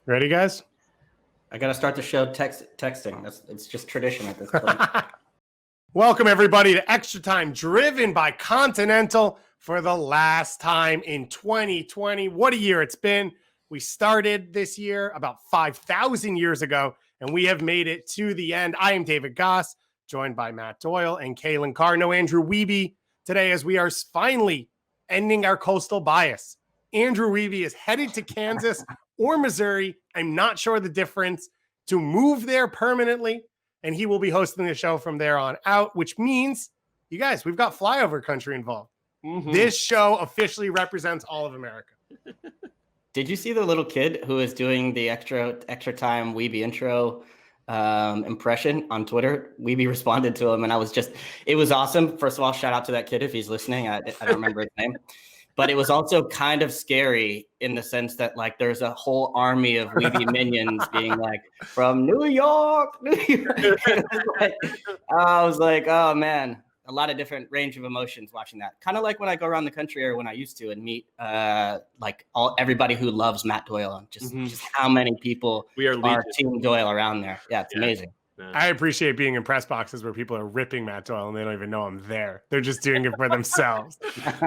Ready, guys? I got to start the show texting. It's just tradition at this point. Welcome, everybody, to Extra Time, driven by Continental for the last time in 2020. What a year it's been. We started this year about 5,000 years ago, and we have made it to the end. I am David Goss, joined by Matt Doyle and Calen Carr. No Andrew Wiebe today, as we are finally ending our coastal bias. Andrew Wiebe is headed to Kansas or Missouri. I'm not sure the difference, to move there permanently, and he will be hosting the show from there on out, which means, you guys, we've got flyover country involved. Mm-hmm. This show officially represents all of America. Did you see the little kid who is doing the extra time Wiebe intro impression on Twitter? Wiebe responded to him, and it was awesome. First of all, shout out to that kid if he's listening. I don't remember his name. But it was also kind of scary in the sense that, like, there's a whole army of Wiebe minions being like, from New York. I was like, oh, man, a lot of different range of emotions watching that. Kind of like when I go around the country, or when I used to, and meet everybody who loves Matt Doyle, and just how many people are Team Doyle around there. Yeah, it's amazing. I appreciate being in press boxes where people are ripping Matt Doyle and they don't even know I'm there. They're just doing it for themselves.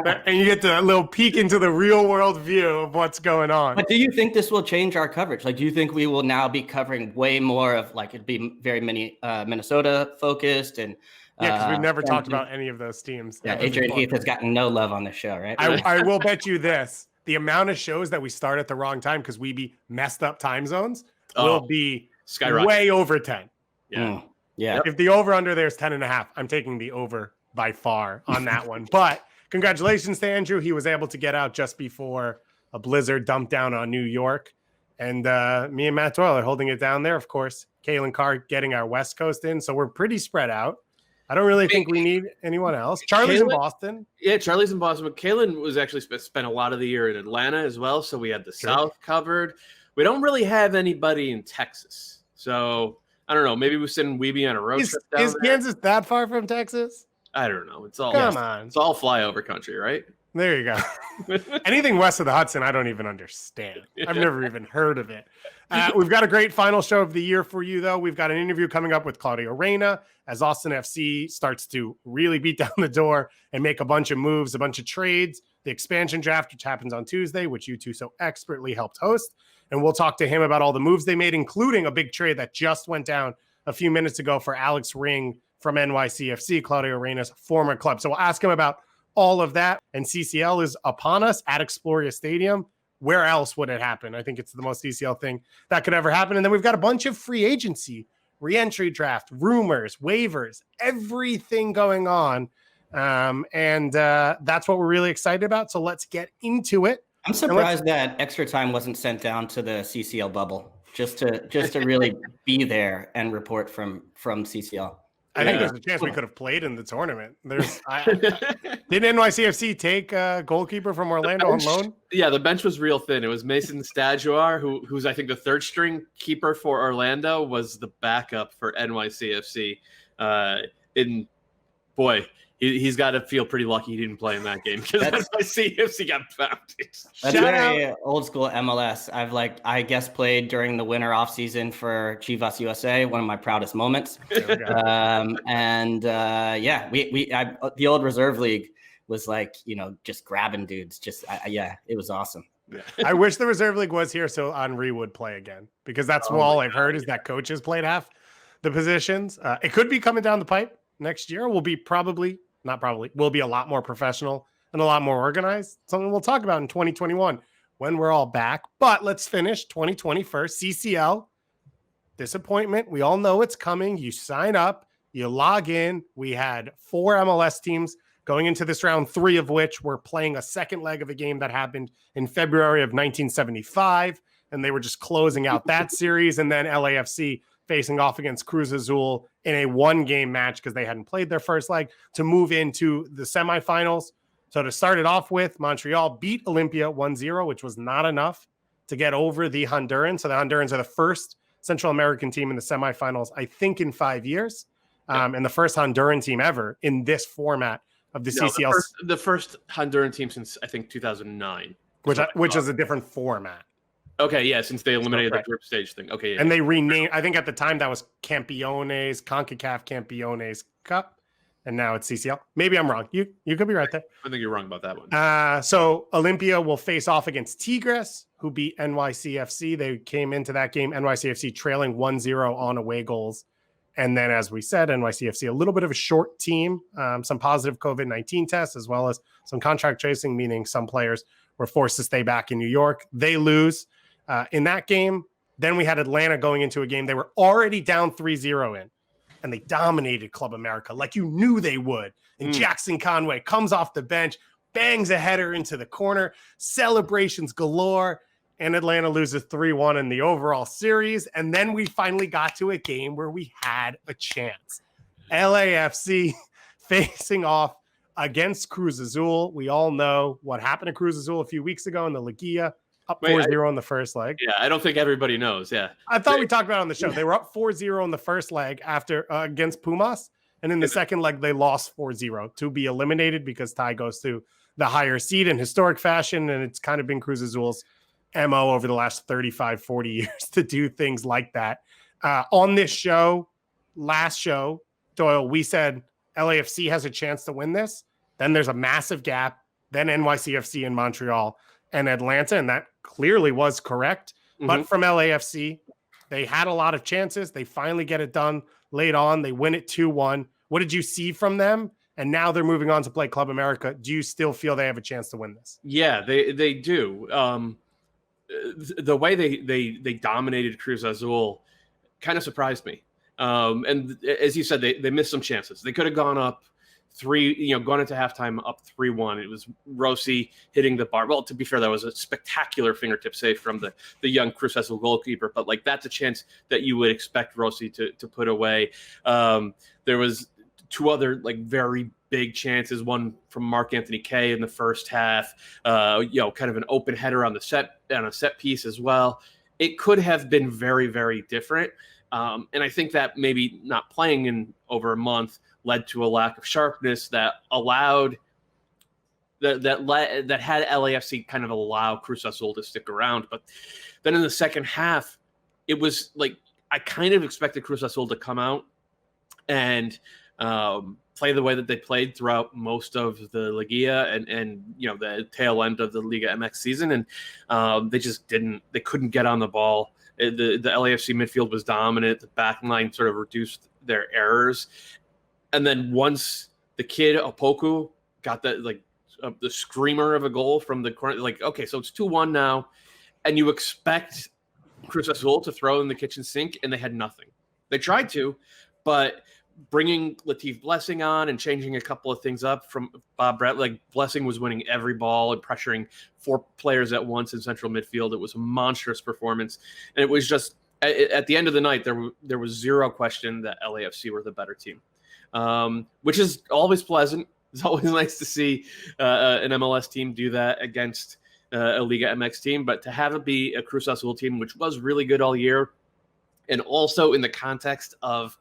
And you get a little peek into the real world view of what's going on. But do you think this will change our coverage? Like, do you think we will now be covering way more of, like, it'd be very many Minnesota focused? And yeah, because we've never talked about any of those teams. Yeah, Adrian Heath has gotten no love on this show, right? I will bet you this. The amount of shows that we start at the wrong time because we messed up time zones will be way over 10. Yeah. Yeah. If the over under there's 10.5, I'm taking the over by far on that one. But congratulations to Andrew. He was able to get out just before a blizzard dumped down on New York. And me and Matt Doyle are holding it down there, of course. Calen Carr getting our West Coast in. So we're pretty spread out. I don't really think we need anyone else. Charlie's in Boston. Yeah, Charlie's in Boston. But Calen was actually spent a lot of the year in Atlanta as well. So we had the South covered. We don't really have anybody in Texas. So I don't know. Maybe we send Wiebe on a road trip down Is there. Kansas that far from Texas? I don't know. It's all It's all flyover country, right? There you go. Anything west of the Hudson, I don't even understand. I've never even heard of it. We've got a great final show of the year for you, though. We've got an interview coming up with Claudio Reyna as Austin FC starts to really beat down the door and make a bunch of moves, a bunch of trades. The expansion draft, which happens on Tuesday, which you two so expertly helped host. And we'll talk to him about all the moves they made, including a big trade that just went down a few minutes ago for Alex Ring from NYCFC, Claudio Reyna's former club. So we'll ask him about all of that. And CCL is upon us at Exploria Stadium. Where else would it happen? I think it's the most CCL thing that could ever happen. And then we've got a bunch of free agency, re-entry draft, rumors, waivers, everything going on. And that's what we're really excited about. So let's get into it. I'm surprised that Extra Time wasn't sent down to the CCL bubble just to really be there and report from CCL. I think there's a chance we could have played in the tournament. Did NYCFC take a goalkeeper from Orlando on loan? Yeah, the bench was real thin. It was Mason Stajuar, who's I think the third string keeper for Orlando, was the backup for NYCFC. He's got to feel pretty lucky he didn't play in that game because NYCFC got pounded. That's very old school MLS. I guess played during the winter off season for Chivas USA, one of my proudest moments. The old reserve league was just grabbing dudes. It was awesome. Yeah. I wish the reserve league was here so Henry would play again, because that's all I've heard is that coaches played half the positions. It could be coming down the pipe next year. We'll be we'll be a lot more professional and a lot more organized. Something we'll talk about in 2021 when we're all back. But let's finish 2020 first. CCL, disappointment. We all know it's coming. You sign up, you log in. We had 4 MLS teams going into this round, 3 of which were playing a second leg of a game that happened in February of 1975. And they were just closing out that series. And then LAFC facing off against Cruz Azul in a 1-game match because they hadn't played their first leg to move into the semifinals. So to start it off with, Montreal beat Olympia 1-0, which was not enough to get over the Hondurans. So the Hondurans are the first Central American team in the semifinals, I think, in 5 years, and the first Honduran team ever in this format of the CCL. The first Honduran team since, I think, 2009. Which is a different format. Okay, yeah, since they eliminated right. the group stage thing. Okay, yeah. And they renamed, I think at the time that was Campeones, CONCACAF Campeones Cup. And now it's CCL. Maybe I'm wrong. You could be right there. I think you're wrong about that one. So Olympia will face off against Tigres, who beat NYCFC. They came into that game, NYCFC trailing 1-0 on away goals. And then, as we said, NYCFC, a little bit of a short team, some positive COVID-19 tests, as well as some contract tracing, meaning some players were forced to stay back in New York. They lose in that game. Then we had Atlanta going into a game they were already down 3-0 in. And they dominated Club America like you knew they would. And Jackson Conway comes off the bench, bangs a header into the corner, celebrations galore, and Atlanta loses 3-1 in the overall series. And then we finally got to a game where we had a chance. LAFC facing off against Cruz Azul. We all know what happened to Cruz Azul a few weeks ago in the Liguilla. Up 4-0 in the first leg. Yeah, I don't think everybody knows. Yeah. I thought we talked about it on the show. They were up 4-0 in the first leg after against Pumas. And in the second leg, they lost 4-0 to be eliminated because tie goes to the higher seed in historic fashion. And it's kind of been Cruz Azul's MO over the last 35, 40 years to do things like that. On this show, last show, Doyle, we said LAFC has a chance to win this. Then there's a massive gap. Then NYCFC in Montreal and Atlanta, and that clearly was correct. But from LAFC, they had a lot of chances. They finally get it done late on. They win it 2-1. What did you see from them? And now they're moving on to play Club America. Do you still feel they have a chance to win this? Yeah, they do. The way they dominated Cruz Azul kind of surprised me. And as you said, they missed some chances. They could have gone up gone into halftime up 3-1. It was Rossi hitting the bar. Well, to be fair, that was a spectacular fingertip save from the young Cruz Azul goalkeeper. But like that's a chance that you would expect Rossi to put away. There was two other like very big chances. One from Mark Anthony Kaye in the first half. Kind of an open header on a set piece as well. It could have been very, very different. And I think that maybe not playing in over a month led to a lack of sharpness that allowed that had LAFC kind of allow Cruz Azul to stick around. But then in the second half, it was like I kind of expected Cruz Azul to come out and play the way that they played throughout most of the Liguilla and the tail end of the Liga MX season, and they just didn't. They couldn't get on the ball. The LAFC midfield was dominant. The back line sort of reduced their errors. And then once the kid Opoku got the screamer of a goal from the corner, like, okay, so it's 2-1 now. And you expect Cruz Azul to throw in the kitchen sink, and they had nothing. They tried to, but bringing Latif Blessing on and changing a couple of things up from Bob Brett, like Blessing was winning every ball and pressuring 4 players at once in central midfield. It was a monstrous performance. And it was just, at the end of the night, there was zero question that LAFC were the better team. Which is always pleasant. It's always nice to see an MLS team do that against a Liga MX team, but to have it be a Cruz Azul team, which was really good all year, and also in the context of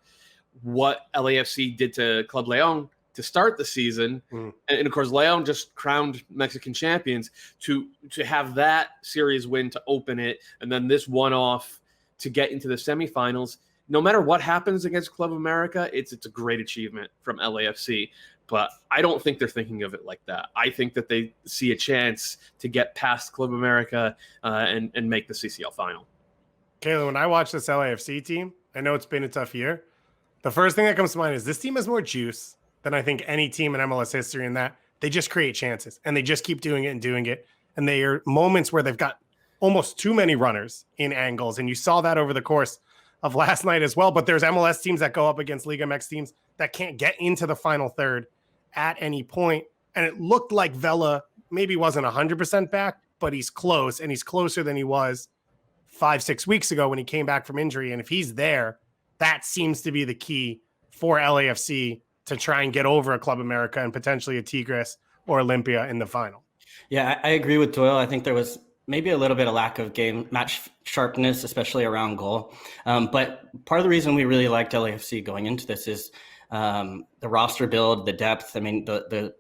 what LAFC did to Club Leon to start the season, and of course Leon just crowned Mexican champions, to have that series win to open it, and then this one-off to get into the semifinals. No matter what happens against Club America, it's a great achievement from LAFC. But I don't think they're thinking of it like that. I think that they see a chance to get past Club America and make the CCL final. Kayla, when I watch this LAFC team, I know it's been a tough year. The first thing that comes to mind is this team has more juice than I think any team in MLS history, in that they just create chances and they just keep doing it and doing it. And they are moments where they've got almost too many runners in angles. And you saw that over the course of last night as well. But there's MLS teams that go up against Liga MX teams that can't get into the final third at any point. And it looked like Vela maybe wasn't 100% back, but he's close, and he's closer than he was 5-6 weeks ago when he came back from injury. And if he's there, that seems to be the key for LAFC to try and get over a Club America and potentially a Tigres or Olympia in the final. Yeah, I agree with Doyle. I think there was maybe a little bit of lack of match sharpness, especially around goal. But part of the reason we really liked LAFC going into this is the roster build, the depth. I mean, the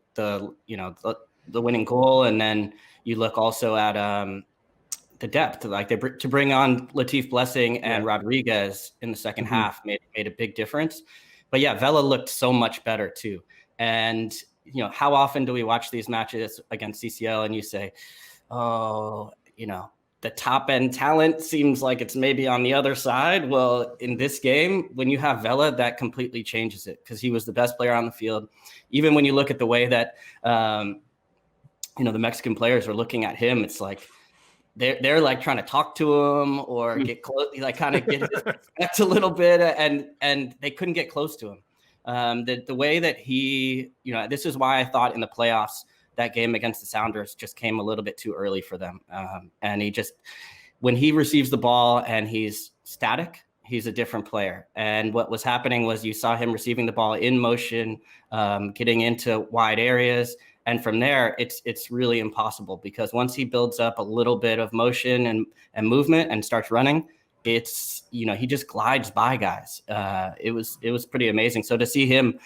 winning goal, and then you look also at the depth. Like to bring on Latif Blessing and Rodriguez in the second half made a big difference. But yeah, Vela looked so much better too. And you know, how often do we watch these matches against CCL and you say, oh, you know, the top end talent seems like it's maybe on the other side. Well, in this game, when you have Vela, that completely changes it, because he was the best player on the field. Even when you look at the way that, you know, the Mexican players were looking at him, it's like they're like trying to talk to him or get close, like kind of get his respect a little bit, and they couldn't get close to him. The way that he, you know, this is why I thought in the playoffs that game against the Sounders just came a little bit too early for them. And he just, when he receives the ball and he's static, he's a different player. And what was happening was you saw him receiving the ball in motion, getting into wide areas. And from there, it's really impossible, because once he builds up a little bit of motion and movement and starts running, it's, you know, he just glides by guys. It was pretty amazing. So to see him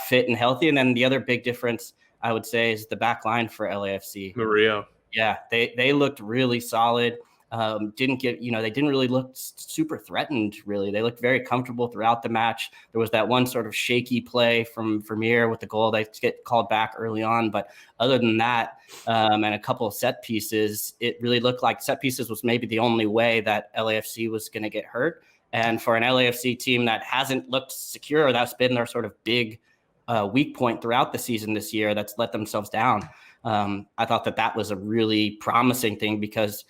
fit and healthy. And then the other big difference, I would say, is the back line for LAFC. Mario. Yeah, they looked really solid. They didn't really look super threatened, really. They looked very comfortable throughout the match. There was that one sort of shaky play from Vermeer with the goal that get called back early on. But other than that, and a couple of set pieces, it really looked like set pieces was maybe the only way that LAFC was going to get hurt. And for an LAFC team that hasn't looked secure, that's been their sort of big weak point throughout the season this year, that's let themselves down. I thought that was a really promising thing, because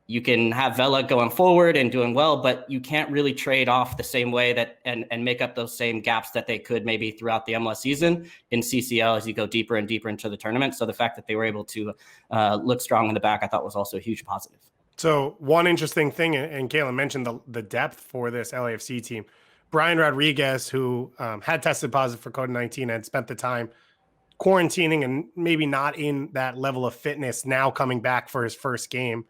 you can have Vela going forward and doing well, but you can't really trade off the same way that and make up those same gaps that they could maybe throughout the MLS season in CCL as you go deeper and deeper into the tournament. So the fact that they were able to look strong in the back, I thought was also a huge positive. So one interesting thing, and Calen mentioned the depth for this LAFC team. Brian Rodriguez, who had tested positive for COVID-19 and spent the time quarantining and maybe not in that level of fitness, now coming back for his first game.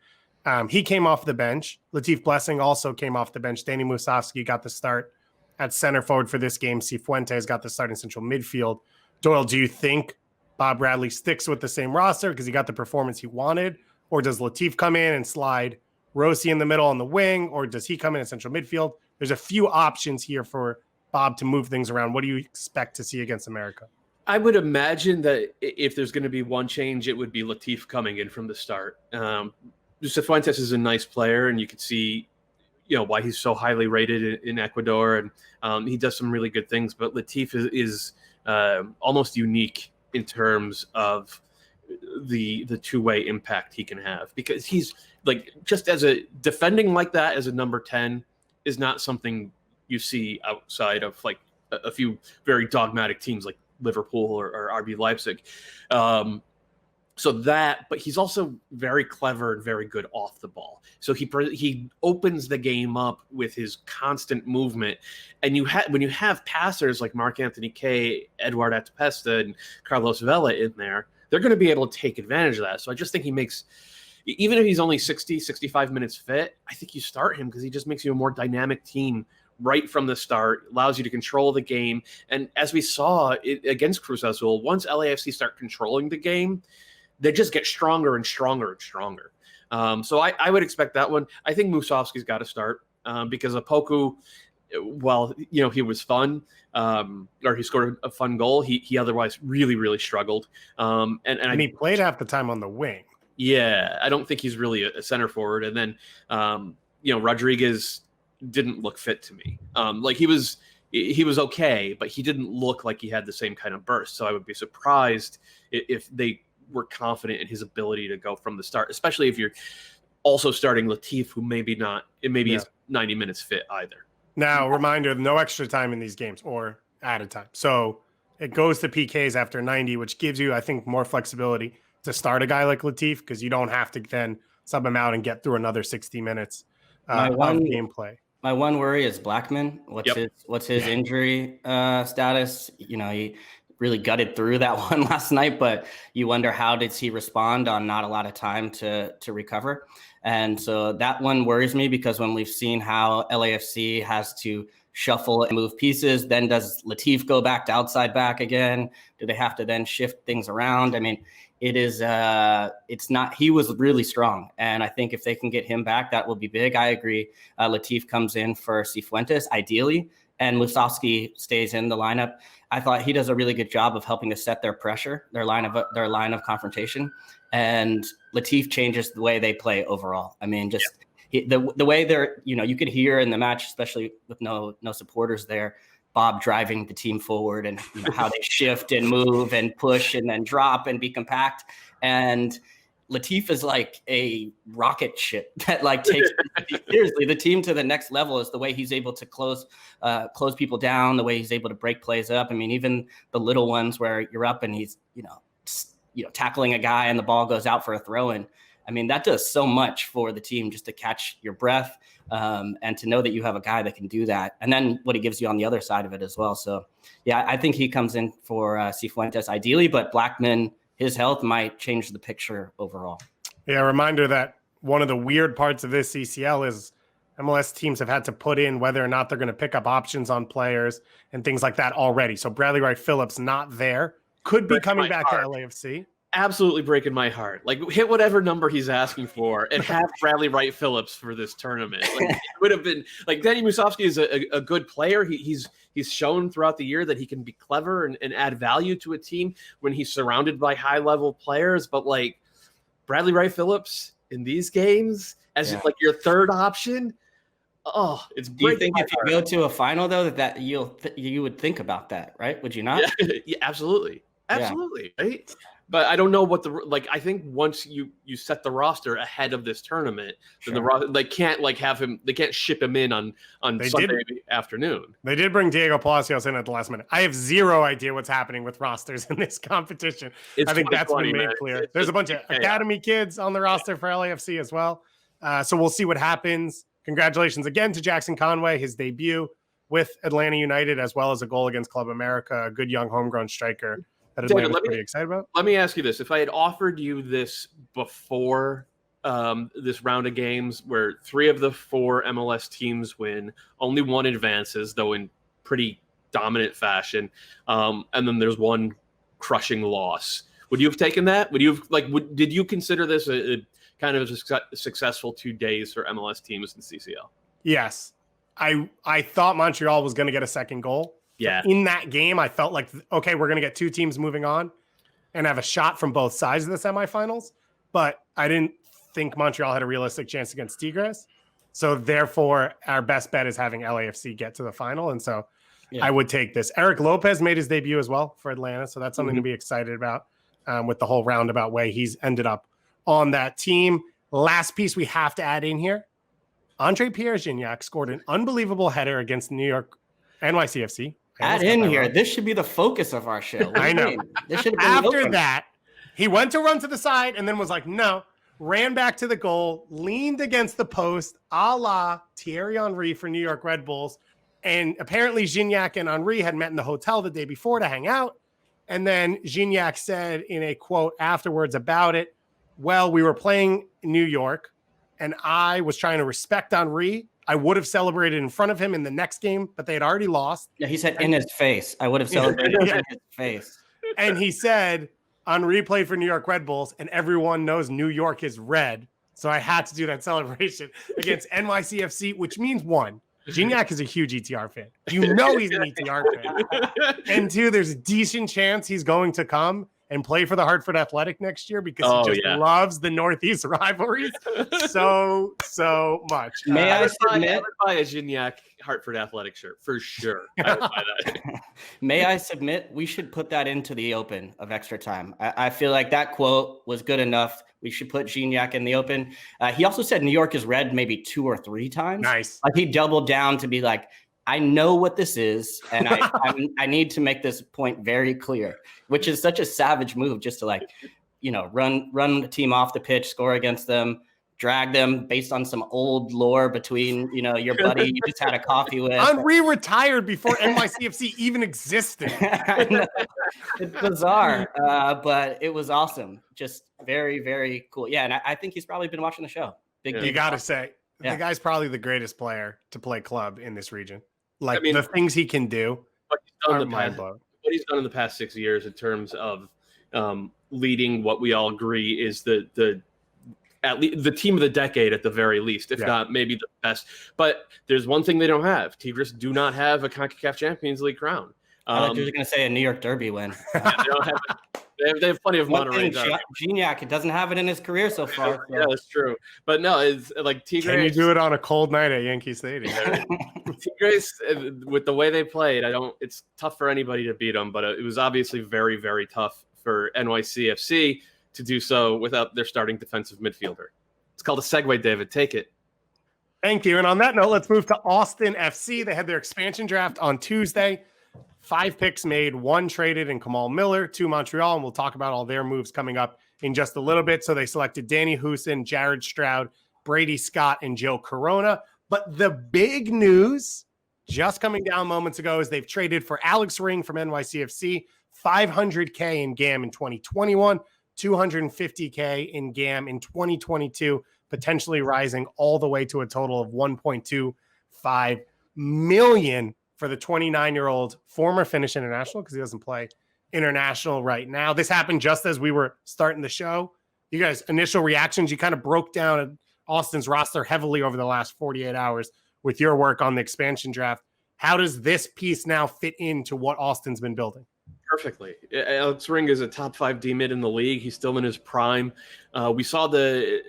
He came off the bench. Latif Blessing also came off the bench. Danny Musovski got the start at center forward for this game. Cifuentes got the start in central midfield. Doyle, do you think Bob Bradley sticks with the same roster because he got the performance he wanted? Or does Latif come in and slide Rossi in the middle on the wing? Or does he come in central midfield? There's a few options here for Bob to move things around. What do you expect to see against America? I would imagine that if there's going to be one change, it would be Latif coming in from the start. Cifuentes is a nice player, and you could see, you know, why he's so highly rated in Ecuador, and he does some really good things. But Latif is almost unique in terms of the two-way impact he can have, because he's like, just as a defending like that as a number 10 is not something you see outside of like a few very dogmatic teams like Liverpool or RB Leipzig. But he's also very clever and very good off the ball. So he opens the game up with his constant movement. And when you have passers like Marc-Anthony Kaye, Eduard Atapesta, and Carlos Vela in there, they're going to be able to take advantage of that. So I just think he makes, even if he's only 60, 65 minutes fit, I think you start him because he just makes you a more dynamic team right from the start, allows you to control the game. And as we saw against Cruz Azul, once LAFC start controlling the game, they just get stronger and stronger and stronger. So I would expect that one. I think Musovski's got to start because Opoku, well, you know, he was fun, or he scored a fun goal. He otherwise really, really struggled. And he played half the time on the wing. Yeah, I don't think he's really a center forward. And then, you know, Rodriguez didn't look fit to me. Like he was okay, but he didn't look like he had the same kind of burst. So I would be surprised if they were confident in his ability to go from the start, especially if you're also starting Latif, who is 90 minutes fit either. Now, reminder, no extra time in these games or added time. So it goes to PKs after 90, which gives you, I think, more flexibility to start a guy like Latif, because you don't have to then sub him out and get through another 60 minutes of gameplay. My one worry is Blackman. What's his injury status? You know, he really gutted through that one last night, but you wonder how did he respond on not a lot of time to recover. And so that one worries me, because when we've seen how LAFC has to shuffle and move pieces, then does Latif go back to outside back again? Do they have to then shift things around? I mean, it is it's not, he was really strong. And I think if they can get him back, that will be big. I agree. Latif comes in for Cifuentes, ideally, and Musovski stays in the lineup. I thought he does a really good job of helping to set their pressure, their line of confrontation. And Latif changes the way they play overall. I mean, just the way they're, you could hear in the match, especially with no supporters there, Bob driving the team forward and how they shift and move and push and then drop and be compact. And Latif is like a rocket ship that like takes seriously the team to the next level. Is the way he's able to close people down, the way he's able to break plays up. I mean, even the little ones where you're up and he's tackling a guy and the ball goes out for a throw in. I mean, that does so much for the team just to catch your breath and to know that you have a guy that can do that. And then what he gives you on the other side of it as well. So, yeah, I think he comes in for Cifuentes ideally, but Blackman, his health might change the picture overall. Yeah, reminder that one of the weird parts of this CCL is MLS teams have had to put in whether or not they're going to pick up options on players and things like that already. So Bradley Wright Phillips not there, could be coming back to LAFC. Absolutely breaking my heart. Like, hit whatever number he's asking for and have Bradley Wright Phillips for this tournament. Like, it would have been like Danny Musovski is a good player. He's shown throughout the year that he can be clever and add value to a team when he's surrounded by high level players. But like Bradley Wright Phillips in these games as like your third option. Oh, it's. Do you think if you go to a final though that you would think about that, right? Would you not? Yeah, absolutely, right. But I don't know what I think once you set the roster ahead of this tournament, then the roster, they can't they can't ship him in on Sunday afternoon. They did bring Diego Palacios in at the last minute. I have zero idea what's happening with rosters in this competition. I think that's been made clear. There's a bunch of academy kids on the roster for LAFC as well. So we'll see what happens. Congratulations again to Jackson Conway, his debut with Atlanta United, as well as a goal against Club America, a good young homegrown striker. David, pretty excited about. Let me ask you this. If I had offered you this before this round of games where 3 of the 4 MLS teams win, only 1 advances, though in pretty dominant fashion, and then there's 1 crushing loss, would you have taken that? Would you have did you consider this a kind of a successful 2 days for MLS teams in CCL? Yes. I thought Montreal was going to get a second goal. Yeah. So in that game, I felt like, okay, we're going to get 2 teams moving on and have a shot from both sides of the semifinals. But I didn't think Montreal had a realistic chance against Tigres. So therefore, our best bet is having LAFC get to the final. And so I would take this. Eric Lopez made his debut as well for Atlanta. So that's something to be excited about with the whole roundabout way he's ended up on that team. Last piece we have to add in here. Andre Pierre-Gignac scored an unbelievable header against NYCFC. Add in here. Wrong. This should be the focus of our show. I know. This should have been after that, he went to run to the side and then was like, no, ran back to the goal, leaned against the post, a la Thierry Henry for New York Red Bulls. And apparently Gignac and Henry had met in the hotel the day before to hang out. And then Gignac said in a quote afterwards about it, well, we were playing in New York and I was trying to respect Henry. I would have celebrated in front of him in the next game, but they had already lost. Yeah, he said in his face. I would have celebrated in his face. And he said, Henry played for New York Red Bulls, and everyone knows New York is red. So I had to do that celebration against NYCFC, which means 1, Gignac is a huge ETR fan. You know he's an ETR fan. And 2, there's a decent chance he's going to come and play for the Hartford Athletic next year because he just loves the Northeast rivalries so much. May I submit buy a Gignac Hartford Athletic shirt for sure? I would buy that. May I submit? We should put that into the open of Extra Time. I feel like that quote was good enough. We should put Gignac in the open. He also said New York is red maybe 2 or 3 times. Nice. Like he doubled down to be like, I know what this is, and I need to make this point very clear, which is such a savage move just to run the team off the pitch, score against them, drag them based on some old lore between, your buddy you just had a coffee with. Henry retired before NYCFC even existed. It's bizarre, but it was awesome. Just very, very cool. Yeah, and I think he's probably been watching the show. You got to say, the guy's probably the greatest player to play club in this region. The things he can do what he's done in the past 6 years in terms of leading what we all agree is the at least the team of the decade at the very least, if not maybe the best. But there's one thing they don't have. Tigres do not have a CONCACAF Champions League crown. I thought you were going to say a New York Derby win. They don't have it. They have plenty of Monterey. Gignac doesn't have it in his career so far. Yeah, that's true. But no, it's like Tigres. Can you do it on a cold night at Yankee Stadium? Tigres, with the way they played, it's tough for anybody to beat them. But it was obviously very, very tough for NYCFC to do so without their starting defensive midfielder. It's called a segue, David. Take it. Thank you. And on that note, let's move to Austin FC. They had their expansion draft on Tuesday. 5 picks made, 1 traded in Kamal Miller to Montreal, and we'll talk about all their moves coming up in just a little bit. So they selected Danny Houston, Jared Stroud, Brady Scott, and Joe Corona. But the big news just coming down moments ago is they've traded for Alex Ring from NYCFC, $500K in GAM in 2021, $250K in GAM in 2022, potentially rising all the way to a total of $1.25 million for the 29-year-old former Finnish international, because he doesn't play international right now. This happened just as we were starting the show. You guys, initial reactions, you kind of broke down Austin's roster heavily over the last 48 hours with your work on the expansion draft. How does this piece now fit into what Austin's been building? Perfectly. Alex Ring is a top 5 D mid in the league. He's still in his prime. We saw the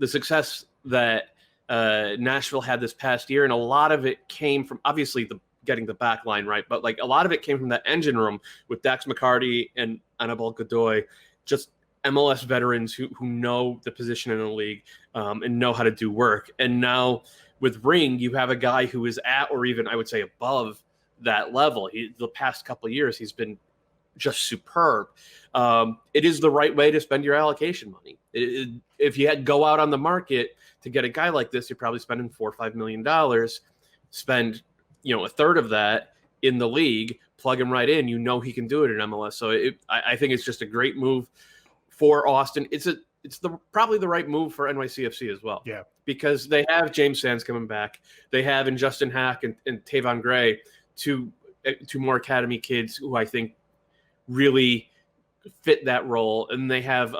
success that Nashville had this past year, and a lot of it came from obviously getting the back line right, but like a lot of it came from that engine room with Dax McCarty and Anibal Godoy, just MLS veterans who know the position in the league and know how to do work. And now with Ring, you have a guy who is at, or even I would say above that level. The past couple of years, he's been just superb. It is the right way to spend your allocation money. If you had go out on the market to get a guy like this, you're probably spending $4 or $5 million. Spend a third of that in the league, plug him right in. He can do it in MLS. So I think it's just a great move for Austin. It's probably the right move for NYCFC as well. Yeah, because they have James Sands coming back. They have in Justin Hack and Tavon Gray, two more academy kids who I think really fit that role. And they have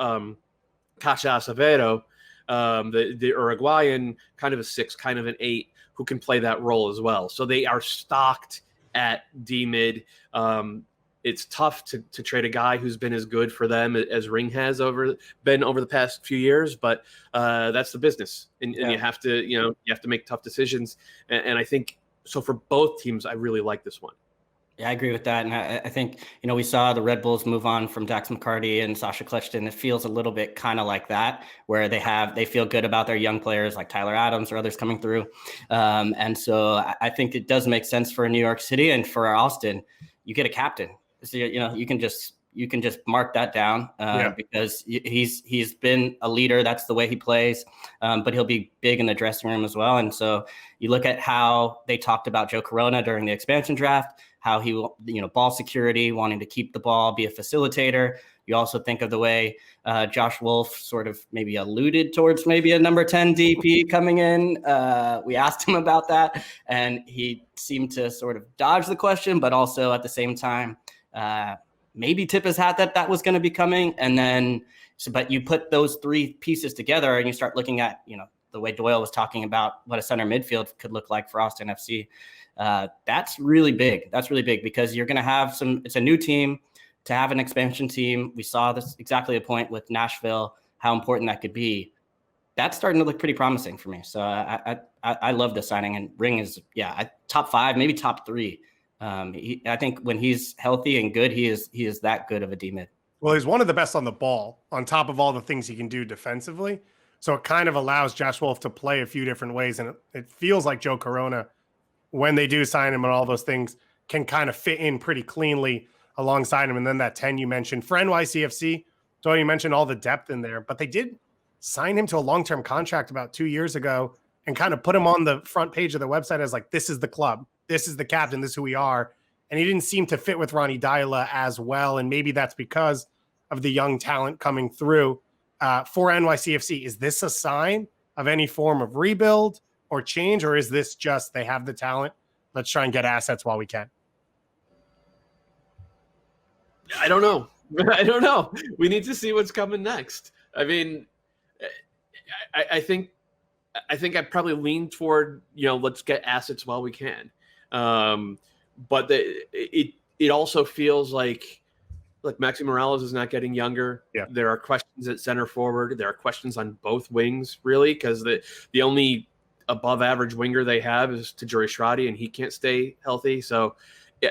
Kasha Acevedo, the Uruguayan, kind of a 6, kind of an 8, who can play that role as well. So they are stocked at D-mid. It's tough to trade a guy who's been as good for them as Ring has been over the past few years, but that's the business, and you have to make tough decisions. And I think so for both teams, I really like this one. Yeah, I agree with that. And I think, we saw the Red Bulls move on from Dax McCarty and Sasha Kleshton. It feels a little bit kind of like that, where they feel good about their young players like Tyler Adams or others coming through. And so I think it does make sense for New York City, and for Austin, you get a captain. So, you can just mark that down because he's been a leader. That's the way he plays, but he'll be big in the dressing room as well. And so you look at how they talked about Joe Corona during the expansion draft, how he will, ball security, wanting to keep the ball, be a facilitator. You also think of the way Josh Wolf sort of maybe alluded towards maybe a number 10 DP coming in. We asked him about that, and he seemed to sort of dodge the question, but also at the same time, maybe tip his hat that was going to be coming. And then, but you put those 3 pieces together and you start looking at, the way Doyle was talking about what a center midfield could look like for Austin FC. That's really big. That's really big because you're going to have it's a new team. To have an expansion team, we saw this exactly a point with Nashville, how important that could be. That's starting to look pretty promising for me. So I love the signing, and Ring is, top 5, maybe top 3. I think when he's healthy and good, he is that good of a D-mid. Well, he's one of the best on the ball, on top of all the things he can do defensively. So it kind of allows Josh Wolf to play a few different ways. And it feels like Joe Corona, when they do sign him and all those things, can kind of fit in pretty cleanly alongside him. And then that 10 you mentioned for NYCFC, so you mentioned all the depth in there, but they did sign him to a long-term contract about 2 years ago and kind of put him on the front page of the website as like, this is the club, this is the captain, this is who we are. And he didn't seem to fit with Ronnie Dyla as well. And maybe that's because of the young talent coming through for NYCFC. Is this a sign of any form of rebuild or change, or is this just they have the talent? Let's try and get assets while we can. I don't know. I don't know. We need to see what's coming next. I mean, I think I'd probably lean toward, let's get assets while we can. But it also feels like Maxi Morales is not getting younger. Yeah. There are questions at center forward. There are questions on both wings, really, because the only above average winger they have is Djordje Mihailovic, and he can't stay healthy. So yeah,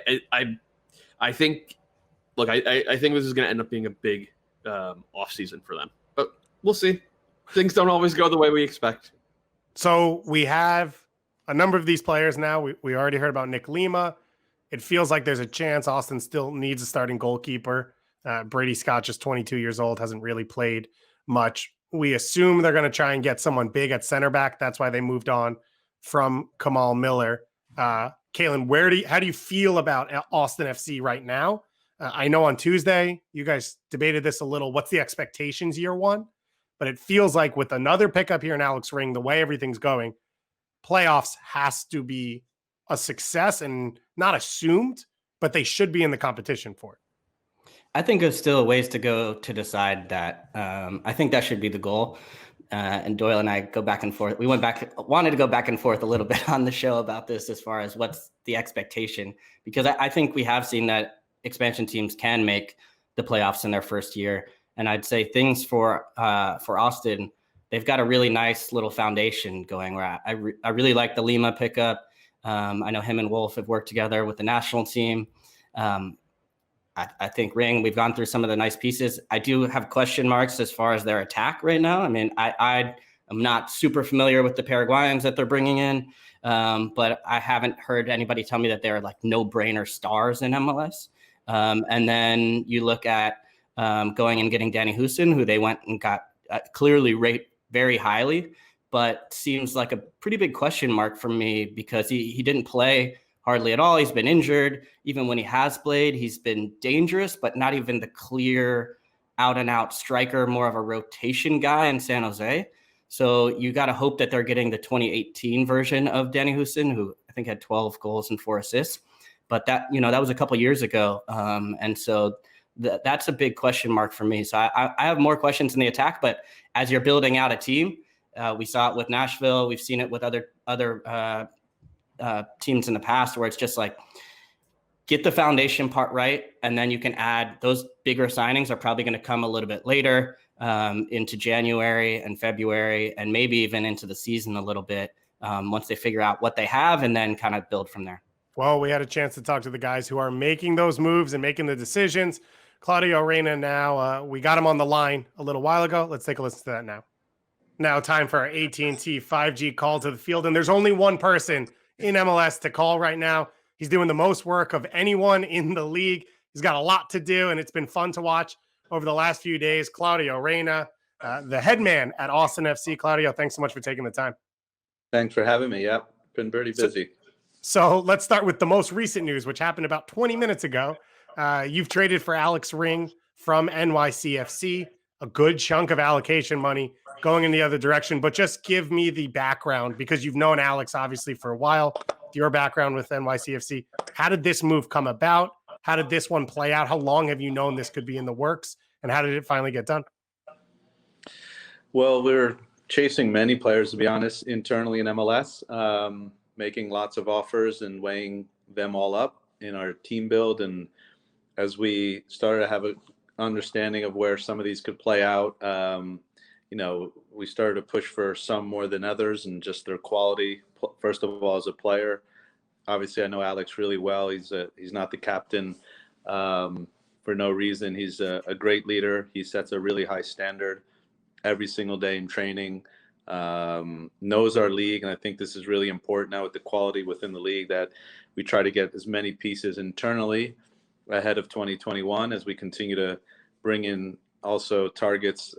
I think I think this is going to end up being a big off season for them, but we'll see. Things don't always go the way we expect. So we have a number of these players now. We already heard about Nick Lima. It feels like there's a chance Austin still needs a starting goalkeeper. Brady Scott, just 22 years old, hasn't really played much. We assume they're going to try and get someone big at center back. That's why they moved on from Kamal Miller. Calen, how do you feel about Austin FC right now? I know on Tuesday, you guys debated this a little. What's the expectations year one? But it feels like with another pickup here in Alex Ring, the way everything's going, playoffs has to be a success and not assumed, but they should be in the competition for it. I think there's still ways to go to decide that. I think that should be the goal. And Doyle and I go back and forth. We wanted to go back and forth a little bit on the show about this as far as what's the expectation, because I think we have seen that expansion teams can make the playoffs in their first year. And I'd say things for Austin, they've got a really nice little foundation going where I really like the Lima pickup. I know him and Wolf have worked together with the national team. I think Ring, we've gone through some of the nice pieces. I do have question marks as far as their attack right now. I mean, I am not super familiar with the Paraguayans that they're bringing in, but I haven't heard anybody tell me that they're like no-brainer stars in MLS. And then you look at going and getting Danny Houston, who they went and got clearly rate very highly, but seems like a pretty big question mark for me because he didn't play hardly at all. He's been injured. Even when he has played, he's been dangerous, but not even the clear out and out striker, more of a rotation guy in San Jose. So you got to hope that they're getting the 2018 version of Danny Houston, who I think had 12 goals and 4 assists. But that was a couple years ago. And so that's a big question mark for me. So I have more questions in the attack, but as you're building out a team, we saw it with Nashville. We've seen it with other teams in the past where it's just like, get the foundation part right. And then you can add those bigger signings are probably going to come a little bit later into January and February, and maybe even into the season a little bit once they figure out what they have and then kind of build from there. Well, we had a chance to talk to the guys who are making those moves and making the decisions. Claudio Reyna now, we got him on the line a little while ago. Let's take a listen to that now. Now time for our AT&T 5G call to the field. And there's only one person in MLS to call right now. He's doing the most work of anyone in the league. He's got a lot to do, and it's been fun to watch over the last few days. Claudio Reyna, the head man at Austin FC. Claudio, thanks so much for taking the time. Thanks for having me. Yep, been pretty busy. So let's start with the most recent news, which happened about 20 minutes ago. You've traded for Alex Ring from NYCFC, a good chunk of allocation money going in the other direction. But just give me the background, because you've known Alex obviously for a while, your background with NYCFC. How did this move come about? How did this one play out? How long have you known this could be in the works? And how did it finally get done? Well, we're chasing many players, to be honest, internally in MLS, making lots of offers and weighing them all up in our team build. And as we started to have an understanding of where some of these could play out, we started to push for some more than others and just their quality. First of all, as a player, obviously I know Alex really well. He's not the captain for no reason. He's a great leader. He sets a really high standard every single day in training, knows our league. And I think this is really important now with the quality within the league, that we try to get as many pieces internally ahead of 2021 as we continue to bring in also targets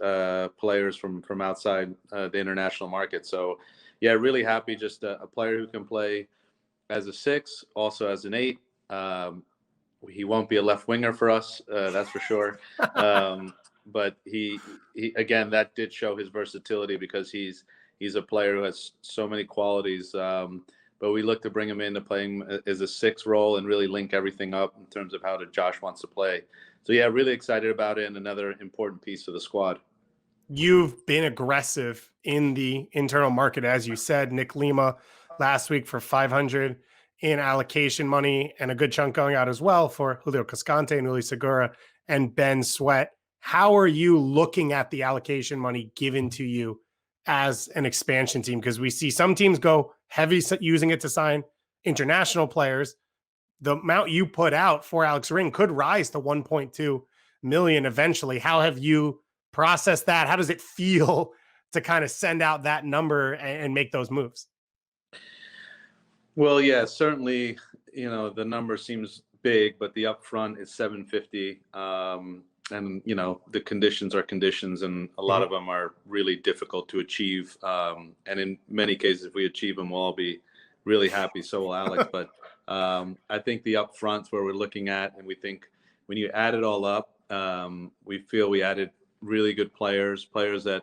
players from outside the international market. So yeah, really happy. Just a player who can play as a 6, also as an 8. He won't be a left winger for us, that's for sure. But he again, that did show his versatility, because he's a player who has so many qualities. But we look to bring him in to playing as a 6 role and really link everything up in terms of how Josh wants to play. So yeah, really excited about it, and another important piece of the squad. You've been aggressive in the internal market, as you said. Nick Lima last week for 500 in allocation money, and a good chunk going out as well for Julio Cascante and Uli Segura and Ben Sweat. How are you looking at the allocation money given to you as an expansion team? Because we see some teams go heavy using it to sign international players. The amount you put out for Alex Ring could rise to 1.2 million eventually. How have you processed that? How does it feel to kind of send out that number and make those moves? Well, yeah, certainly, the number seems big, but the upfront is 750. And, the conditions are conditions, and a lot of them are really difficult to achieve. And in many cases, if we achieve them, we'll all be really happy. So will Alex. But I think the upfront's where we're looking at, and we think when you add it all up, we feel we added really good players that,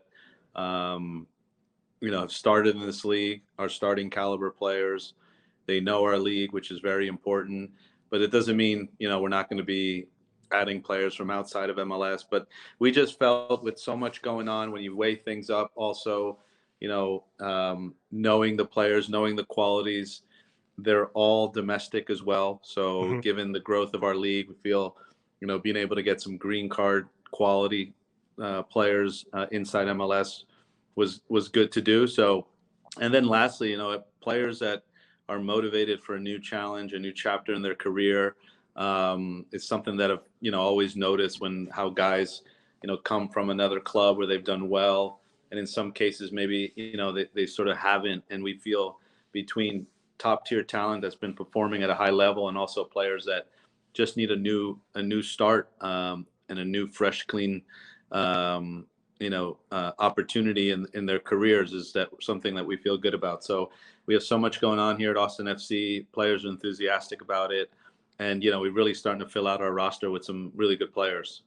have started in this league, are starting caliber players. They know our league, which is very important, but it doesn't mean, we're not going to be adding players from outside of MLS. But we just felt with so much going on, when you weigh things up, also, knowing the players, knowing the qualities, they're all domestic as well. So given the growth of our league, we feel, being able to get some green card quality players inside MLS was good to do. So, and then lastly, players that are motivated for a new challenge, a new chapter in their career. It's something that I've, always noticed when how guys, come from another club where they've done well. And in some cases, maybe, they sort of haven't. And we feel between top tier talent that's been performing at a high level, and also players that just need a new start and a new, fresh, clean, opportunity in their careers, is that something that we feel good about. So we have so much going on here at Austin FC. Players are enthusiastic about it. And, we're really starting to fill out our roster with some really good players.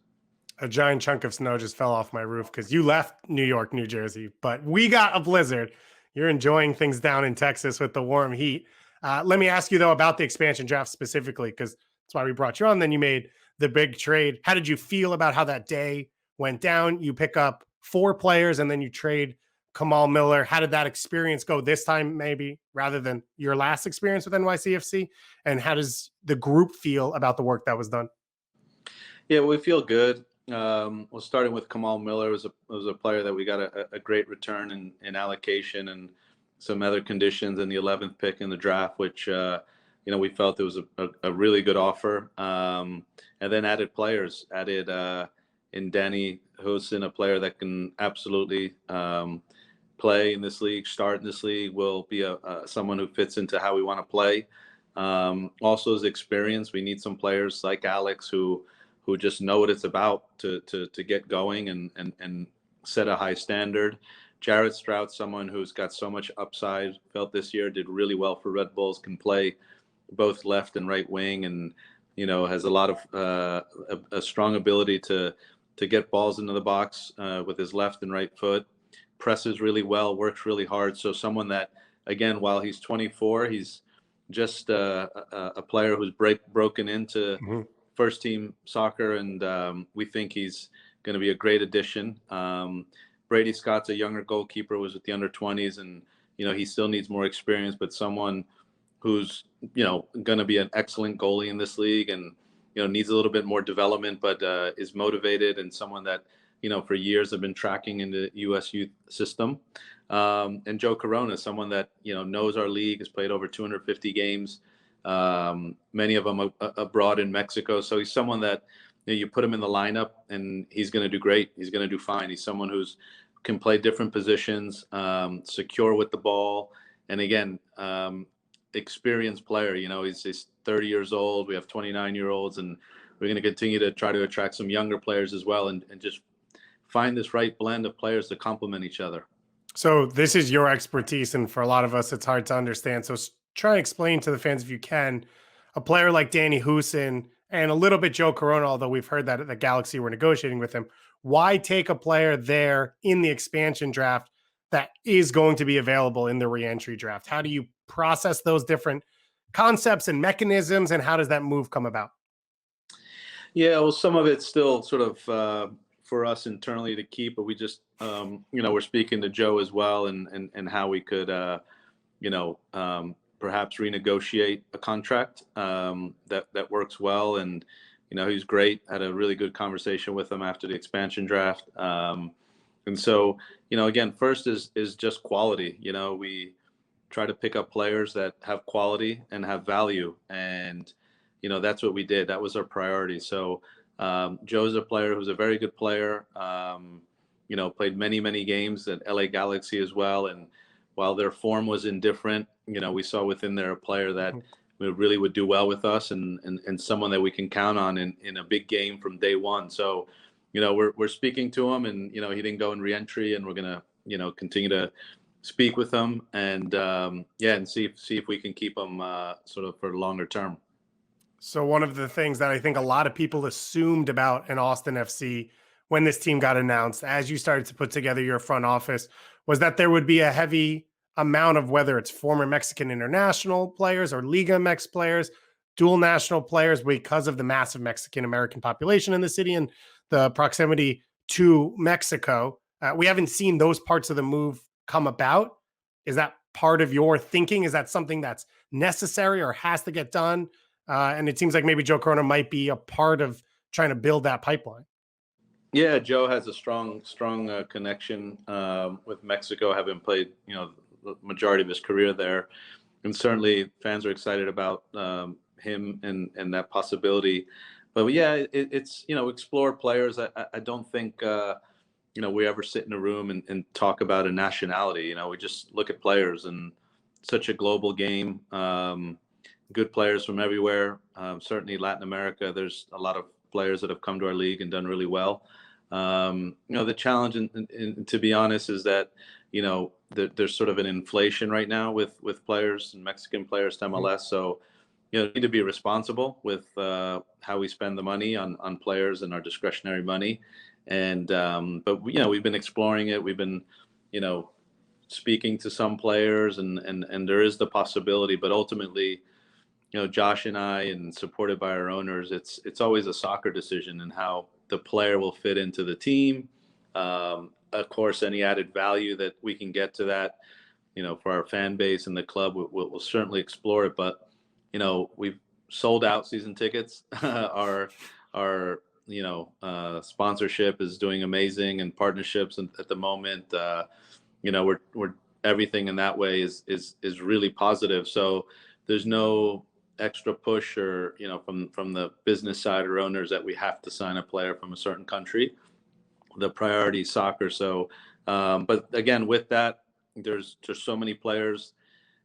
A giant chunk of snow just fell off my roof because you left New York, New Jersey, but we got a blizzard. You're enjoying things down in Texas with the warm heat. Let me ask you, though, about the expansion draft specifically, because that's why we brought you on. Then you made the big trade. How did you feel about how that day went down? You pick up 4 players and then you trade Kamal Miller. How did that experience go this time, maybe rather than your last experience with NYCFC? And how does the group feel about the work that was done? Yeah, we feel good. Well, starting with Kamal Miller, was a player that we got a great return in allocation and some other conditions in the 11th pick in the draft, which we felt it was a really good offer. And then added players, in Danny Hosen, a player that can absolutely play in this league, start in this league, will be someone who fits into how we want to play. Also his experience. We need some players like Alex who just know what it's about to get going and set a high standard. Jared Strout, someone who's got so much upside, felt this year did really well for Red Bulls, can play both left and right wing, and has a lot of a strong ability to get balls into the box with his left and right foot. Presses really well, works really hard. So someone that, again, while he's 24, he's just a player who's broken into first team soccer, and we think he's going to be a great addition. Brady Scott's a younger goalkeeper, was with the under 20s, and he still needs more experience, but someone who's going to be an excellent goalie in this league, and needs a little bit more development, but is motivated, and someone that for years have been tracking in the U.S. youth system. And Joe Corona, someone that knows our league, has played over 250 games, many of them abroad in Mexico. So he's someone that you put him in the lineup and he's going to do great. He's going to do fine. He's someone who's can play different positions, secure with the ball, and again, experienced player. He's 30 years old. We have 29-year-olds, and we're going to continue to try to attract some younger players as well, and just find this right blend of players to complement each other. So this is your expertise, and for a lot of us, it's hard to understand. So try and explain to the fans, if you can, a player like Danny Hoesen and a little bit Joe Corona, although we've heard that at the Galaxy were negotiating with him. Why take a player there in the expansion draft that is going to be available in the re-entry draft? How do you process those different concepts and mechanisms, and how does that move come about? Yeah, well, some of it's still sort of for us internally to keep, but we just, we're speaking to Joe as well, and how we could, perhaps renegotiate a contract that works well. And he's great. Had a really good conversation with him after the expansion draft. And so, again, first is just quality. We try to pick up players that have quality and have value, and that's what we did. That was our priority. So Joe's a player who's a very good player. Played many games at LA Galaxy as well. And while their form was indifferent, we saw within there a player that really would do well with us, and someone that we can count on in a big game from day one. So, we're speaking to him, and he didn't go in re-entry, and we're gonna continue to speak with him, and and see if we can keep him sort of for the longer term. So one of the things that I think a lot of people assumed about an Austin FC when this team got announced, as you started to put together your front office, was that there would be a heavy amount of, whether it's former Mexican international players or Liga MX players, dual national players, because of the massive Mexican American population in the city and the proximity to Mexico. We haven't seen those parts of the move come about. Is that part of your thinking? Is that something that's necessary or has to get done? And it seems like maybe Joe Corona might be a part of trying to build that pipeline. Yeah, Joe has a strong connection with Mexico, having played the majority of his career there, and certainly fans are excited about him and that possibility. But yeah, it's explore players. I don't think we ever sit in a room and talk about a nationality. We just look at players, and such a global game. Good players from everywhere. Certainly Latin America, there's a lot of players that have come to our league and done really well. The challenge, and to be honest, is that there's sort of an inflation right now with players and Mexican players to MLS. So need to be responsible with how we spend the money on players and our discretionary money. And but we've been exploring it. We've been speaking to some players, and there is the possibility, but ultimately, Josh and I, and supported by our owners, it's always a soccer decision and how the player will fit into the team. Of course, any added value that we can get to that, for our fan base and the club, we'll certainly explore it. But, we've sold out season tickets. Our sponsorship is doing amazing, and partnerships at the moment, we're everything in that way is really positive. So there's no extra push or from the business side or owners that we have to sign a player from a certain country. The priority is soccer. So but again, with that, there's just so many players,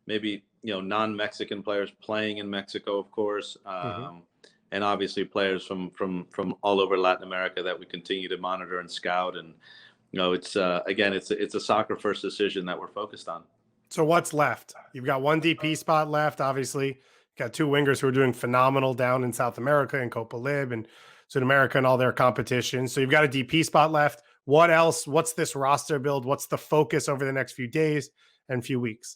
maybe non-Mexican players playing in Mexico, of course, and obviously players from all over Latin America that we continue to monitor and scout. And it's again, it's a soccer first decision that we're focused on. So what's left? You've got one DP spot left, obviously. Got two wingers who are doing phenomenal down in South America and Copa Lib and South America and all their competitions. So you've got a DP spot left. What else? What's this roster build? What's the focus over the next few days and few weeks?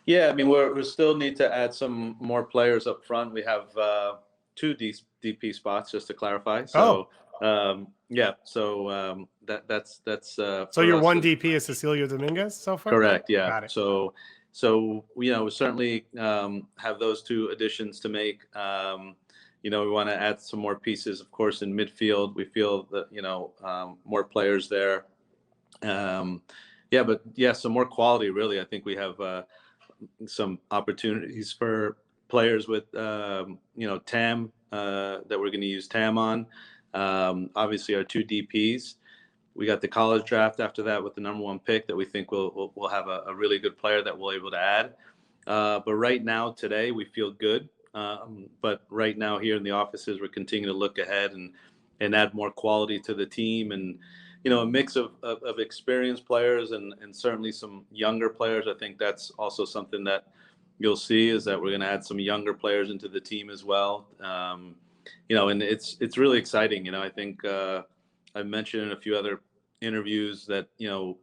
Yeah, I mean, we still need to add some more players up front. We have two DP spots, just to clarify. So, that's so your one DP is Cecilio Dominguez so far? Correct. Yeah. Got it. So we certainly have those two additions to make. We want to add some more pieces, of course, in midfield. We feel that more players there. Some more quality. Really, I think we have some opportunities for players with TAM that we're going to use TAM on. Obviously, our two DPs. We got the college draft after that with the #1 pick that we think we'll have a really good player that we'll able to add. But right now, today, we feel good. But right now here in the offices, we're continuing to look ahead and add more quality to the team, and a mix of experienced players and certainly some younger players. I think that's also something that you'll see, is that we're going to add some younger players into the team as well. And it's really exciting. I think I mentioned in a few other interviews that the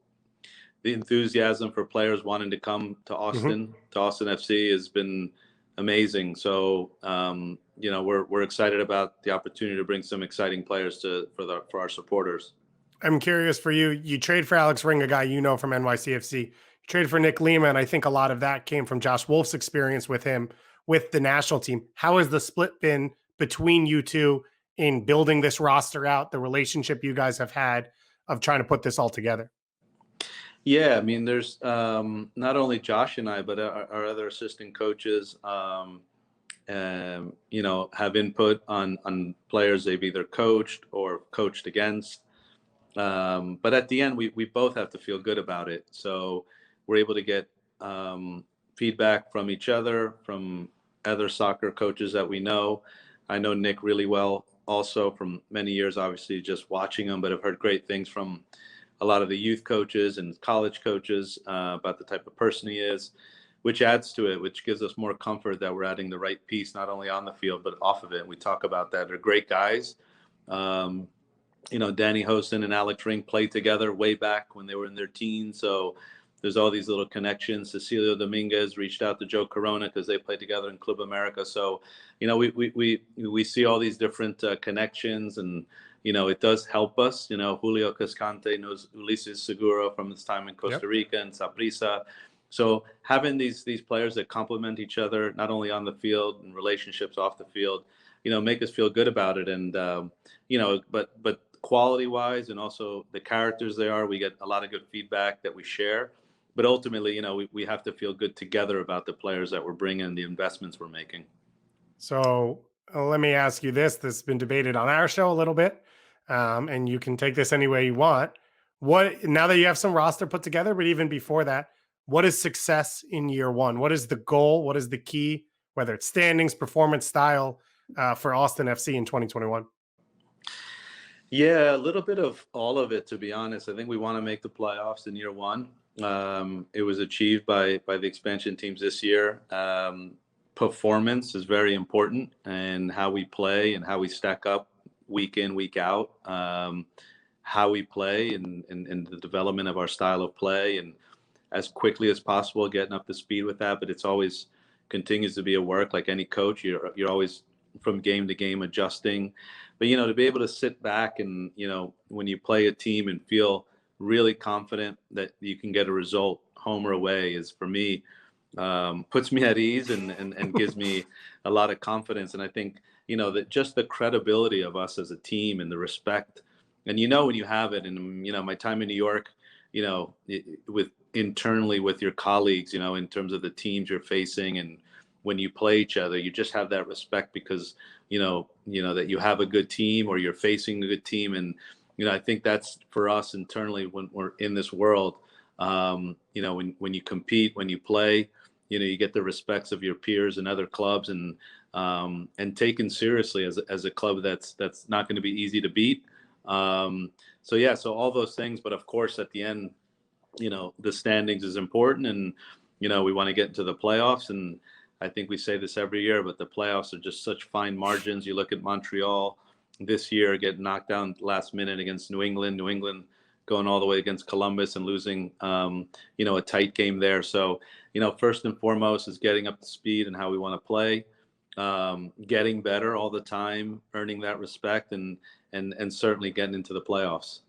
enthusiasm for players wanting to come to Austin, to Austin FC, has been amazing. So we're excited about the opportunity to bring some exciting players for our supporters. I'm curious for you. You trade for Alex Ring, a guy you know from NYCFC. You trade for Nick Lima, and I think a lot of that came from Josh Wolf's experience with him with the national team. How has the split been between you two in building this roster out, the relationship you guys have had of trying to put this all together? Yeah, I mean, there's not only Josh and I, but our other assistant coaches, have input on players they've either coached or coached against. But at the end, we both have to feel good about it. So we're able to get feedback from each other, from other soccer coaches that we know. I know Nick really well also from many years, obviously just watching him, but I've heard great things from a lot of the youth coaches and college coaches about the type of person he is, which adds to it, which gives us more comfort that we're adding the right piece, not only on the field, but off of it. And we talk about that. They're great guys. Danny Hosen and Alex Ring played together way back when they were in their teens. So there's all these little connections. Cecilio Dominguez reached out to Joe Corona because they played together in Club America. So, we see all these different connections, and, it does help us. Julio Cascante knows Ulises Seguro from his time in Costa Rica and Saprissa. So having these players that complement each other, not only on the field and relationships off the field, make us feel good about it. And, but quality wise and also the characters they are, we get a lot of good feedback that we share. But ultimately, we have to feel good together about the players that we're bringing, the investments we're making. So let me ask you this. This has been debated on our show a little bit, and you can take this any way you want. Now that you have some roster put together, but even before that, what is success in year one? What is the goal? What is the key, whether it's standings, performance style for Austin FC in 2021? Yeah, a little bit of all of it, to be honest. I think we want to make the playoffs in year one. It was achieved by the expansion teams this year. Performance is very important, and how we play and how we stack up week in, week out. How we play and the development of our style of play, and as quickly as possible getting up to speed with that. But it's always continues to be a work. Like any coach, you're always from game to game adjusting. But to be able to sit back and when you play a team and feel really confident that you can get a result home or away is, for me, puts me at ease and gives me a lot of confidence. And I think that just the credibility of us as a team and the respect, and when you have it, and my time in New York, with internally with your colleagues, in terms of the teams you're facing, and when you play each other, you just have that respect because that you have a good team or you're facing a good team. And I think that's for us internally when we're in this world. When you compete, when you play, you get the respects of your peers and other clubs, and taken seriously as a club that's not going to be easy to beat. So all those things, but of course at the end, the standings is important, and we want to get into the playoffs. And I think we say this every year, but the playoffs are just such fine margins. You look at Montreal this year, get knocked down last minute against New England going all the way against Columbus and losing, a tight game there. So, first and foremost is getting up to speed and how we want to play, getting better all the time, earning that respect, and certainly getting into the playoffs.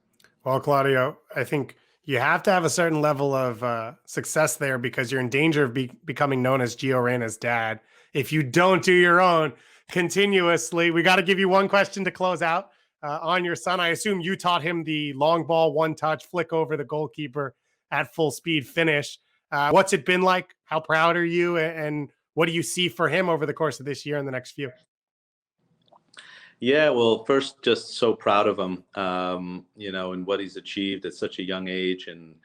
Well, Claudio, I think you have to have a certain level of success there, because you're in danger of becoming known as Gio Reyna's dad if you don't do your own continuously. We got to give you one question to close out on your son. I assume you taught him the long ball, one touch, flick over the goalkeeper at full speed finish. What's it been like? How proud are you? And what do you see for him over the course of this year and the next few? Yeah, well, first, just so proud of him, and what he's achieved at such a young age. And,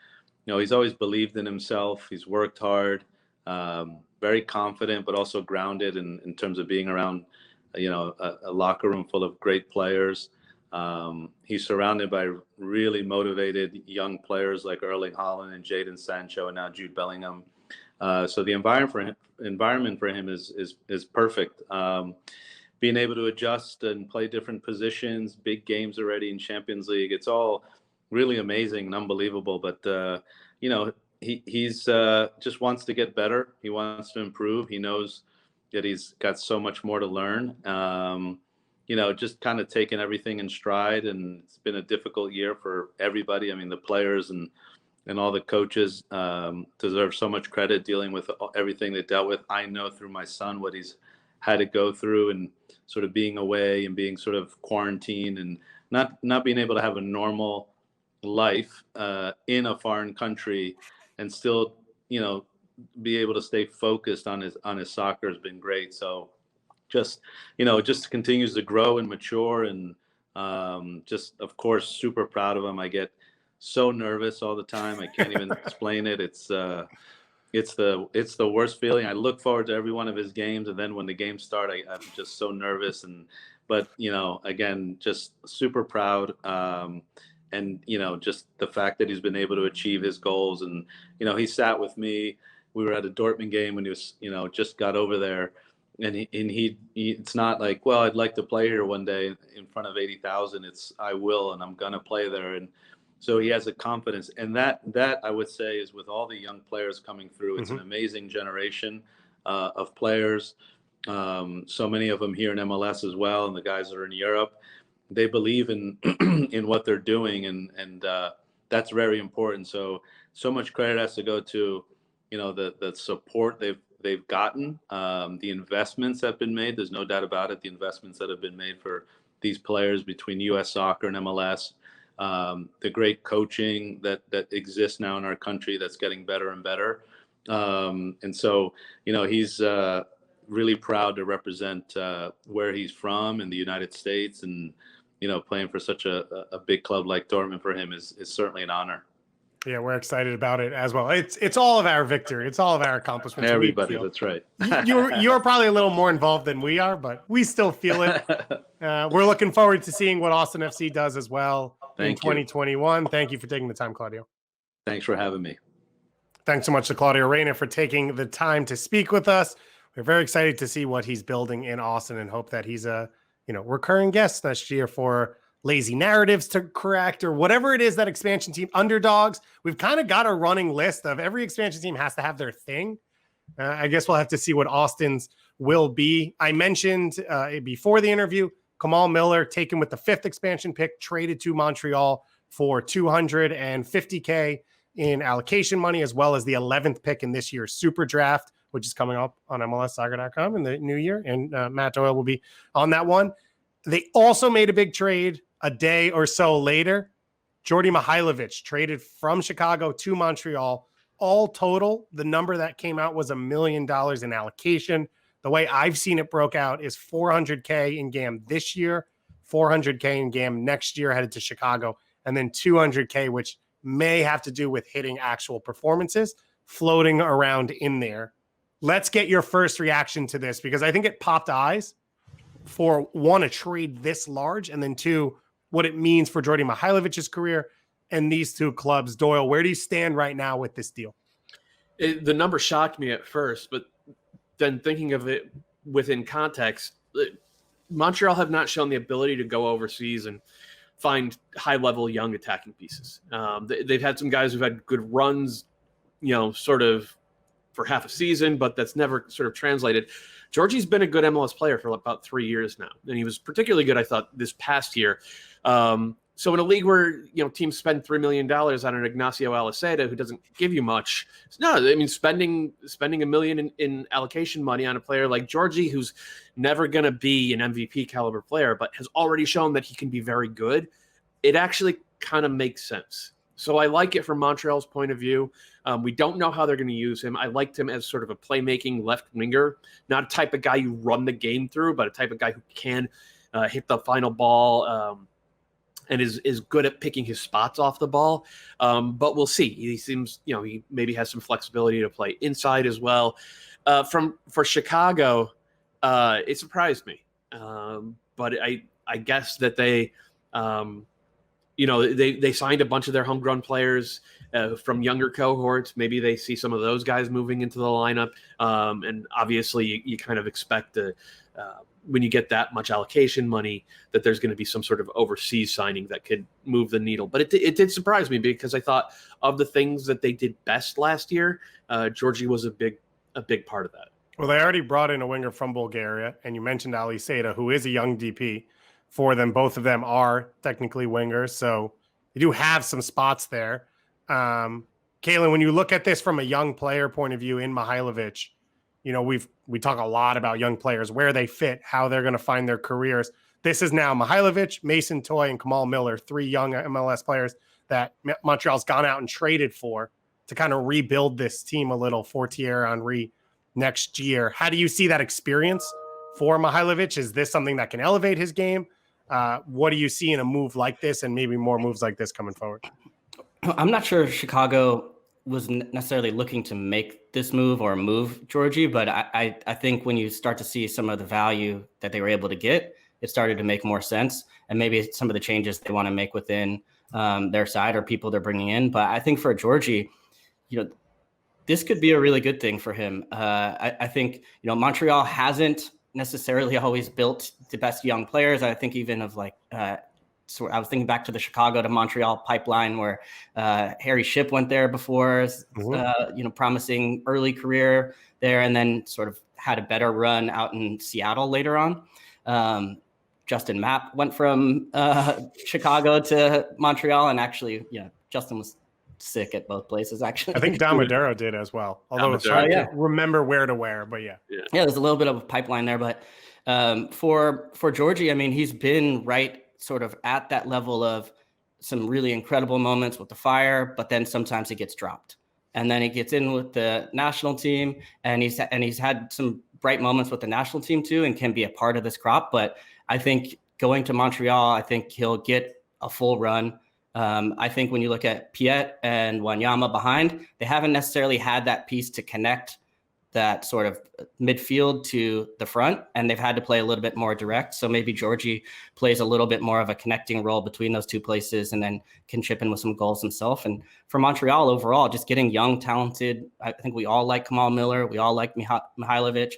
he's always believed in himself. He's worked hard, very confident, but also grounded in terms of being around, a locker room full of great players. He's surrounded by really motivated young players like Erling Haaland and Jadon Sancho and now Jude Bellingham. So the environment for him is perfect. Being able to adjust and play different positions, big games already in Champions League. It's all really amazing and unbelievable. But, he's just wants to get better. He wants to improve. He knows, that he's got so much more to learn. Just kind of taking everything in stride, and it's been a difficult year for everybody. I mean, the players and all the coaches deserve so much credit dealing with everything they dealt with. I know through my son what he's had to go through, and sort of being away and being sort of quarantined and not being able to have a normal life in a foreign country and still, be able to stay focused on his soccer has been great. So just continues to grow and mature, and just, of course, super proud of him. I get so nervous all the time. I can't even explain it. It's the worst feeling. I look forward to every one of his games, and then when the games start, I'm just so nervous. But again, just super proud. And just the fact that he's been able to achieve his goals, and he sat with me. We were at a Dortmund game when he was just got over there, and he it's not like, well, I'd like to play here one day in front of 80,000. It's, I will, and I'm gonna play there. And so he has a confidence, and that I would say is with all the young players coming through. It's an amazing generation of players. So many of them here in MLS as well, and the guys that are in Europe, they believe in in what they're doing, and that's very important. So much credit has to go to the support they've gotten, the investments that have been made. There's no doubt about it. The investments that have been made for these players between U.S. soccer and MLS, the great coaching that exists now in our country that's getting better and better. And so, he's really proud to represent where he's from in the United States, and, playing for such a big club like Dortmund for him is certainly an honor. Yeah, we're excited about it as well. It's all of our victory. It's all of our accomplishments. Everybody, that's right. You're probably a little more involved than we are, but we still feel it. We're looking forward to seeing what Austin FC does as well in 2021. Thank you for taking the time, Claudio. Thanks for having me. Thanks so much to Claudio Reyna for taking the time to speak with us. We're very excited to see what he's building in Austin, and hope that he's a recurring guest next year for lazy narratives to correct, or whatever it is that expansion team underdogs. We've kind of got a running list of every expansion team has to have their thing. I guess we'll have to see what Austin's will be. I mentioned before the interview, Kamal Miller taken with the 5th expansion pick, traded to Montreal for $250K in allocation money, as well as the 11th pick in this year's super draft, which is coming up on MLSsoccer.com in the new year. And Matt Doyle will be on that one. They also made a big trade a day or so later. Djordje Mihailovic traded from Chicago to Montreal. All total, the number that came out was $1 million in allocation. The way I've seen it broke out is $400K in GAM this year, $400K in GAM next year headed to Chicago, and then $200K, which may have to do with hitting actual performances, floating around in there. Let's get your first reaction to this, because I think it popped eyes for, one, a trade this large, and then two, what it means for Djordje Mihailovic's career and these two clubs. Doyle, where do you stand right now with this deal? The number shocked me at first, but then thinking of it within context, Montreal have not shown the ability to go overseas and find high-level young attacking pieces. They've had some guys who've had good runs, sort of for half a season, but that's never sort of translated. Djordje's been a good MLS player for about 3 years now, and he was particularly good, I thought, this past year. So in a league where teams spend $3 million on an Ignacio Aliseda who doesn't give you much, no, I mean spending $1 million in allocation money on a player like Djordje, who's never going to be an MVP caliber player, but has already shown that he can be very good, it actually kind of makes sense. So I like it from Montreal's point of view. We don't know how they're going to use him. I liked him as sort of a playmaking left winger, not a type of guy you run the game through, but a type of guy who can hit the final ball and is good at picking his spots off the ball. But we'll see. He seems, he maybe has some flexibility to play inside as well. For Chicago, it surprised me. But I guess that they they signed a bunch of their homegrown players from younger cohorts. Maybe they see some of those guys moving into the lineup. And obviously you kind of expect when you get that much allocation money that there's going to be some sort of overseas signing that could move the needle. But it did surprise me, because I thought of the things that they did best last year, Djordje was a big part of that. Well, they already brought in a winger from Bulgaria, and you mentioned Ali Seda, who is a young DP for them. Both of them are technically wingers, so you do have some spots there. Calen, when you look at this from a young player point of view in Mihailovic, you know, we talk a lot about young players, where they fit, how they're going to find their careers. This is now Mihailovic, Mason Toye, and Kamal Miller, 3 young MLS players that Montreal's gone out and traded for to kind of rebuild this team a little for Thierry Henry next year. How do you see that experience for Mihailovic? Is this something that can elevate his game? What do you see in a move like this, and maybe more moves like this coming forward? I'm not sure Chicago was necessarily looking to make this move or move Djordje, but I think when you start to see some of the value that they were able to get, it started to make more sense. And maybe some of the changes they want to make within their side or people they're bringing in. But I think for Djordje, you know, this could be a really good thing for him. I think, you know, Montreal hasn't necessarily always built the best young players. I think even of like, so I was thinking back to the Chicago to Montreal pipeline where Harry Shipp went there before, you know, promising early career there, and then sort of had a better run out in Seattle later on. Justin Mapp went from Chicago to Montreal, and actually, you know, Justin was sick at both places, actually. I think Damadero did as well, although it's hard to remember where to wear, but yeah, there's a little bit of a pipeline there. But for Djordje, I mean, he's been right sort of at that level of some really incredible moments with the Fire, but then sometimes he gets dropped, and then he gets in with the national team, and he's had some bright moments with the national team too, and can be a part of this crop. But I think going to Montreal, I think he'll get a full run. I think when you look at Piet and Wanyama behind, they haven't necessarily had that piece to connect that sort of midfield to the front, and they've had to play a little bit more direct. So maybe Djordje plays a little bit more of a connecting role between those two places, and then can chip in with some goals himself. And for Montreal overall, just getting young, talented, I think we all like Kamal Miller. We all like Mihailovic.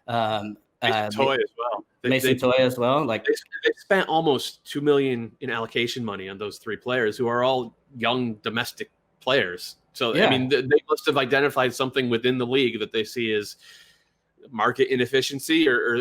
Mason Toye as well. Mason Toye as well. Like they spent almost $2 million in allocation money on those 3 players who are all young domestic players. So, I mean, they must have identified something within the league that they see as market inefficiency or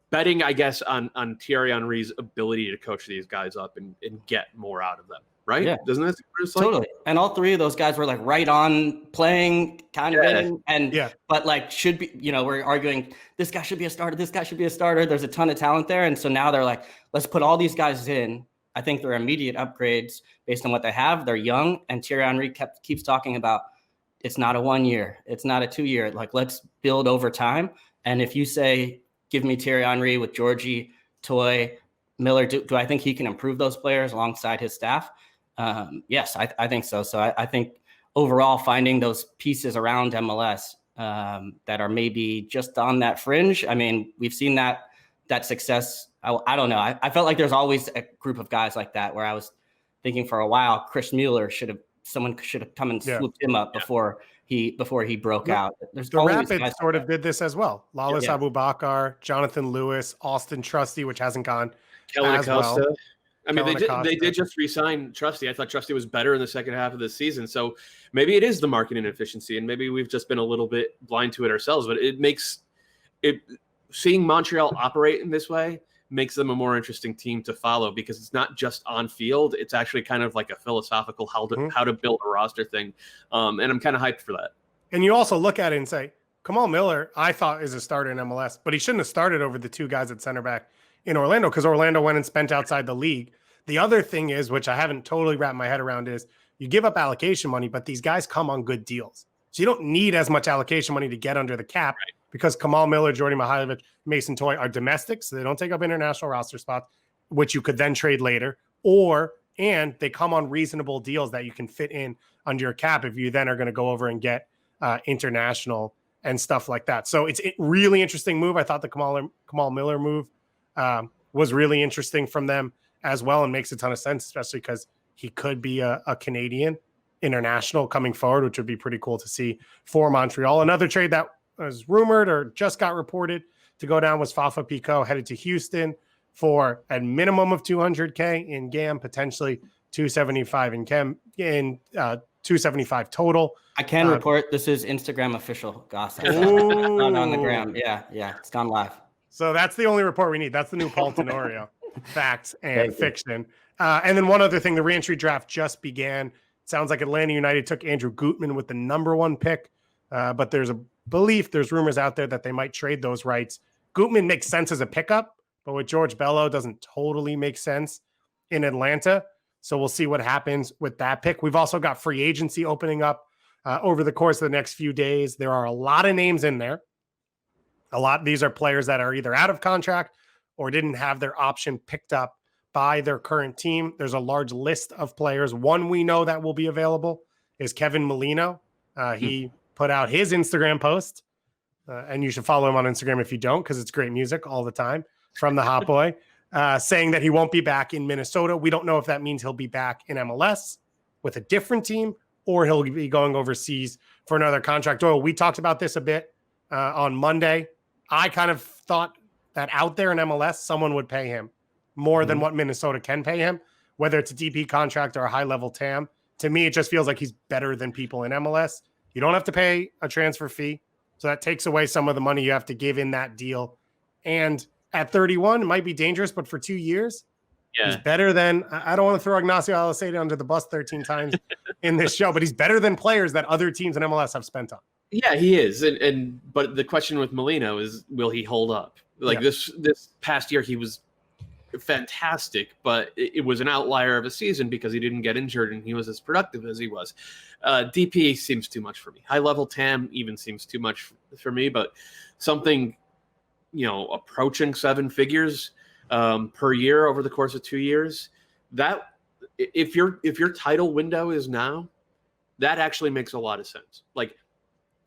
betting, I guess, on Thierry Henry's ability to coach these guys up and get more out of them, right? Yeah. Doesn't that totally? And all 3 of those guys were like right on playing, kind of in, and but like should be, you know, we're arguing this guy should be a starter, this guy should be a starter. There's a ton of talent there, and so now they're like, let's put all these guys in. I think they're immediate upgrades based on what they have. They're young, and Thierry Henry keeps talking about it's not a 1 year, it's not a 2 year. Like, let's build over time. And if you say, give me Thierry Henry with Djordje, Toye, Miller, do I think he can improve those players alongside his staff? Yes, I think so. So I think overall finding those pieces around MLS that are maybe just on that fringe. I mean, we've seen that success. I don't know. I felt like there's always a group of guys like that where I was thinking for a while, Chris Mueller someone should have come and swooped him up before he broke out. There's the Rapids sort of did this as well. Lalas Abubakar, Jonathan Lewis, Austin Trusty, which hasn't gone Kellen as Acosta. well. I mean, they did just re-sign Trusty. I thought Trusty was better in the second half of the season. So maybe it is the market inefficiency, and maybe we've just been a little bit blind to it ourselves. But it makes it seeing Montreal operate in this way makes them a more interesting team to follow, because it's not just on field. It's actually kind of like a philosophical how to build a roster thing. And I'm kind of hyped for that. And you also look at it and say, Kamal Miller, I thought is a starter in MLS, but he shouldn't have started over the 2 guys at center back in Orlando, because Orlando went and spent outside the league. The other thing is, which I haven't totally wrapped my head around, is you give up allocation money, but these guys come on good deals. So you don't need as much allocation money to get under the cap, because Kamal Miller, Djordje Mihailovic, Mason Toye are domestic, so they don't take up international roster spots, which you could then trade later, and they come on reasonable deals that you can fit in under your cap if you then are going to go over and get international and stuff like that. So it's a really interesting move. I thought the Kamal Miller move was really interesting from them as well, and makes a ton of sense, especially because he could be a Canadian international coming forward, which would be pretty cool to see for Montreal. Another trade that was rumored or just got reported to go down was Fafa Picault headed to Houston for a minimum of $200K in GAM, potentially $275 in 275 total. I can report this is Instagram official gossip. Not on the gram. Yeah, it's gone live. So that's the only report we need. That's the new Paul Tenorio. Facts and fiction. And then one other thing, the reentry draft just began. Sounds like Atlanta United took Andrew Gutman with the number 1 pick, but there's rumors out there that they might trade those rights. Gutman makes sense as a pickup, but with George Bello doesn't totally make sense in Atlanta. So we'll see what happens with that pick. We've also got free agency opening up over the course of the next few days. There are a lot of names in there. These are players that are either out of contract or didn't have their option picked up by their current team. There's a large list of players. One we know that will be available is Kevin Molino. He put out his Instagram post, and you should follow him on Instagram if you don't, because it's great music all the time from the Hot Boy, saying that he won't be back in Minnesota. We don't know if that means he'll be back in MLS with a different team or he'll be going overseas for another contract. Doyle, we talked about this a bit on Monday. I kind of thought that out there in MLS, someone would pay him more than what Minnesota can pay him, whether it's a DP contract or a high-level TAM. To me, it just feels like he's better than people in MLS. You don't have to pay a transfer fee, so that takes away some of the money you have to give in that deal. And at 31, it might be dangerous, but for 2 years, he's better than – I don't want to throw Ignacio Aliseda under the bus 13 times in this show, but he's better than players that other teams in MLS have spent on. Yeah, he is. But the question with Molino is, will he hold up? Like this past year, he was fantastic, but it was an outlier of a season because he didn't get injured and he was as productive as he was. DP seems too much for me. High-level TAM even seems too much for me, but something, approaching 7 figures per year over the course of 2 years, that if your title window is now, that actually makes a lot of sense. Like,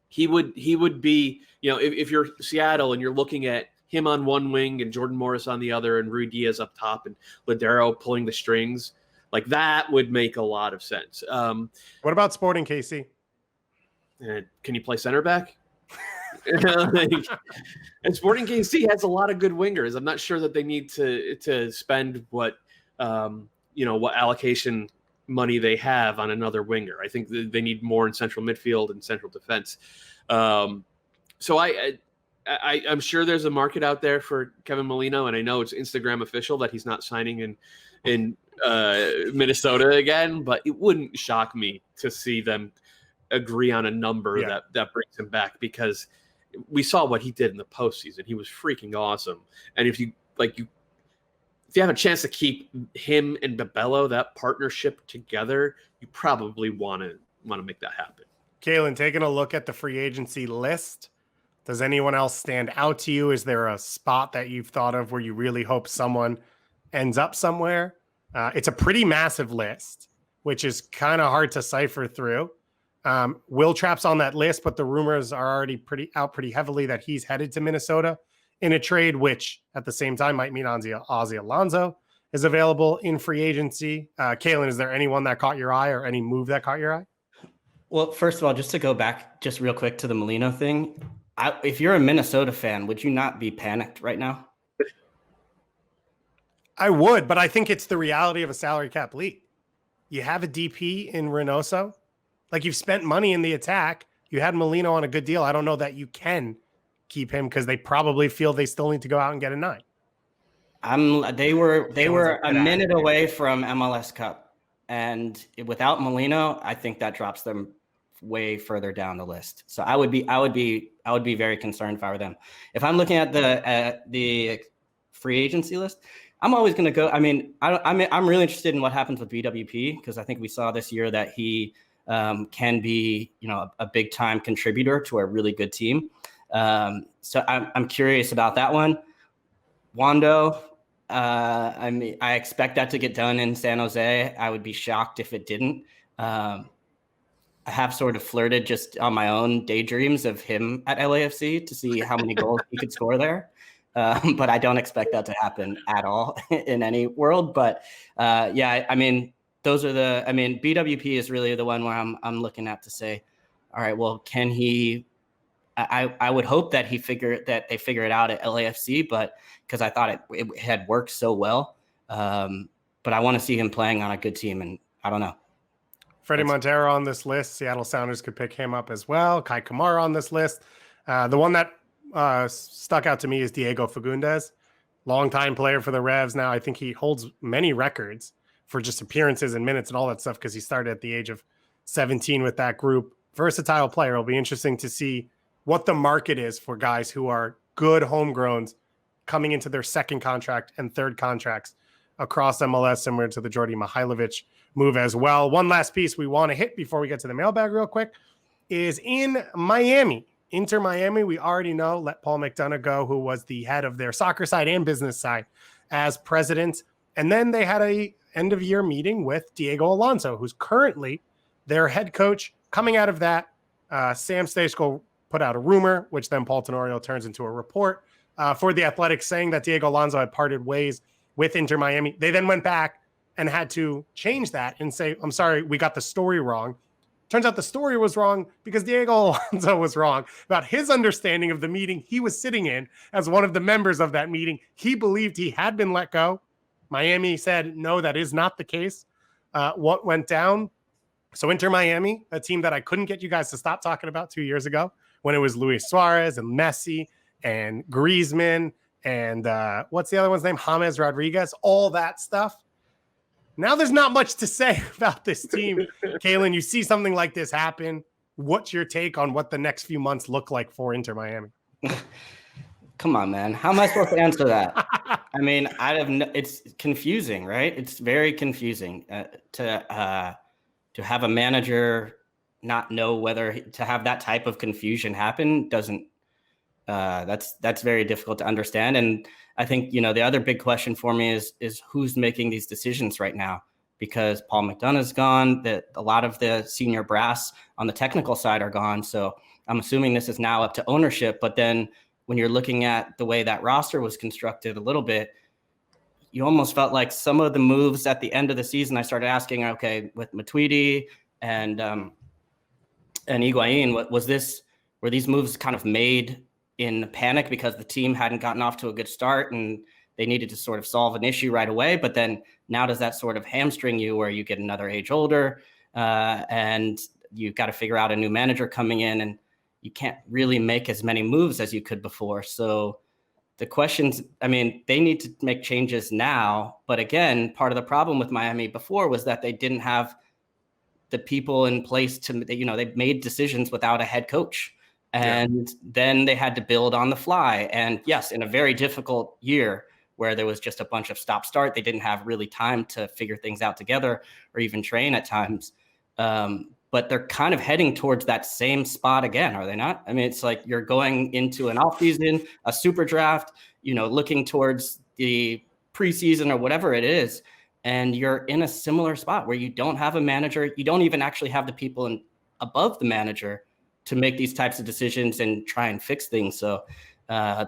he would be, if you're Seattle and you're looking at him on one wing and Jordan Morris on the other and Rui Diaz up top and Ladero pulling the strings, like that would make a lot of sense. What about Sporting KC? Can you play center back? And Sporting KC has a lot of good wingers. I'm not sure that they need to spend what allocation money they have on another winger. I think they need more in central midfield and central defense. So I'm sure there's a market out there for Kevin Molino, and I know it's Instagram official that he's not signing in Minnesota again, but it wouldn't shock me to see them agree on a number that brings him back, because we saw what he did in the postseason. He was freaking awesome. And if you have a chance to keep him and Babello, that partnership together, you probably want to make that happen. Calen, taking a look at the free agency list, does anyone else stand out to you? Is there a spot that you've thought of where you really hope someone ends up somewhere? It's a pretty massive list, which is kind of hard to cipher through. Will Trapp's on that list, but the rumors are already pretty heavily that he's headed to Minnesota in a trade, which at the same time might mean Ozzy Alonso is available in free agency. Calen, is there anyone that caught your eye or any move that caught your eye? Well, first of all, just to go back just real quick to the Molino thing, if you're a Minnesota fan, would you not be panicked right now? I would, but I think it's the reality of a salary cap league. You have a DP in Reynoso. Like, you've spent money in the attack. You had Molino on a good deal. I don't know that you can keep him because they probably feel they still need to go out and get a 9. They were a minute away from MLS Cup, and without Molino, I think that drops them way further down the list. So I would be very concerned if I were them. If I'm looking at the free agency list, I'm always going to go. I mean, I'm really interested in what happens with BWP, because I think we saw this year that he can be, a big time contributor to a really good team. So I'm curious about that one. Wando, I expect that to get done in San Jose. I would be shocked if it didn't. I have sort of flirted just on my own daydreams of him at LAFC to see how many goals he could score there. But I don't expect that to happen at all in any world. But BWP is really the one where I'm looking at to say, all right, well, can he? I would hope that they figure it out at LAFC, but because I thought it had worked so well. But I want to see him playing on a good team, and I don't know. Freddie Montero on this list. Seattle Sounders could pick him up as well. Kai Kamara on this list. The one that stuck out to me is Diego Fagundes, longtime player for the Revs. Now I think he holds many records for just appearances and minutes and all that stuff because he started at the age of 17 with that group. Versatile player. It'll be interesting to see what the market is for guys who are good homegrowns coming into their second contract and third contracts across MLS, similar to the Djordje Mihailovic move as well. One last piece we want to hit before we get to the mailbag real quick is in Miami. Inter Miami, we already know, let Paul McDonough go, who was the head of their soccer side and business side as president. And then they had a end of year meeting with Diego Alonso, who's currently their head coach. Coming out of that, Sam Stejsko put out a rumor, which then Paul Tenorio turns into a report for the Athletic, saying that Diego Alonso had parted ways with Inter Miami. They then went back and had to change that and say, I'm sorry, we got the story wrong. Turns out the story was wrong because Diego Alonso was wrong about his understanding of the meeting he was sitting in as one of the members of that meeting. He believed he had been let go. Miami said, no, that is not the case. What went down? So Inter Miami, a team that I couldn't get you guys to stop talking about 2 years ago when it was Luis Suarez and Messi and Griezmann and what's the other one's name? James Rodriguez, all that stuff. Now there's not much to say about this team. Calen, you see something like this happen. What's your take on what the next few months look like for Inter Miami? Come on, man. How am I supposed to answer that? I mean, it's confusing, right? It's very confusing to have a manager not know whether to have that type of confusion happen doesn't. That's very difficult to understand. And I think, the other big question for me is who's making these decisions right now, because Paul McDonough's gone, that a lot of the senior brass on the technical side are gone. So I'm assuming this is now up to ownership. But then when you're looking at the way that roster was constructed a little bit, you almost felt like some of the moves at the end of the season, I started asking, okay, with Matuidi and Higuain, were these moves kind of made in panic because the team hadn't gotten off to a good start and they needed to sort of solve an issue right away? But then now does that sort of hamstring you where you get another age older and you've got to figure out a new manager coming in and you can't really make as many moves as you could before. So the questions, I mean, they need to make changes now. But again, part of the problem with Miami before was that they didn't have the people in place they made decisions without a head coach. And then they had to build on the fly. And yes, in a very difficult year where there was just a bunch of stop-start, they didn't have really time to figure things out together or even train at times. But they're kind of heading towards that same spot again, are they not? I mean, it's like you're going into an offseason, a super draft, looking towards the preseason or whatever it is, and you're in a similar spot where you don't have a manager. You don't even actually have the people above the manager to make these types of decisions and try and fix things. So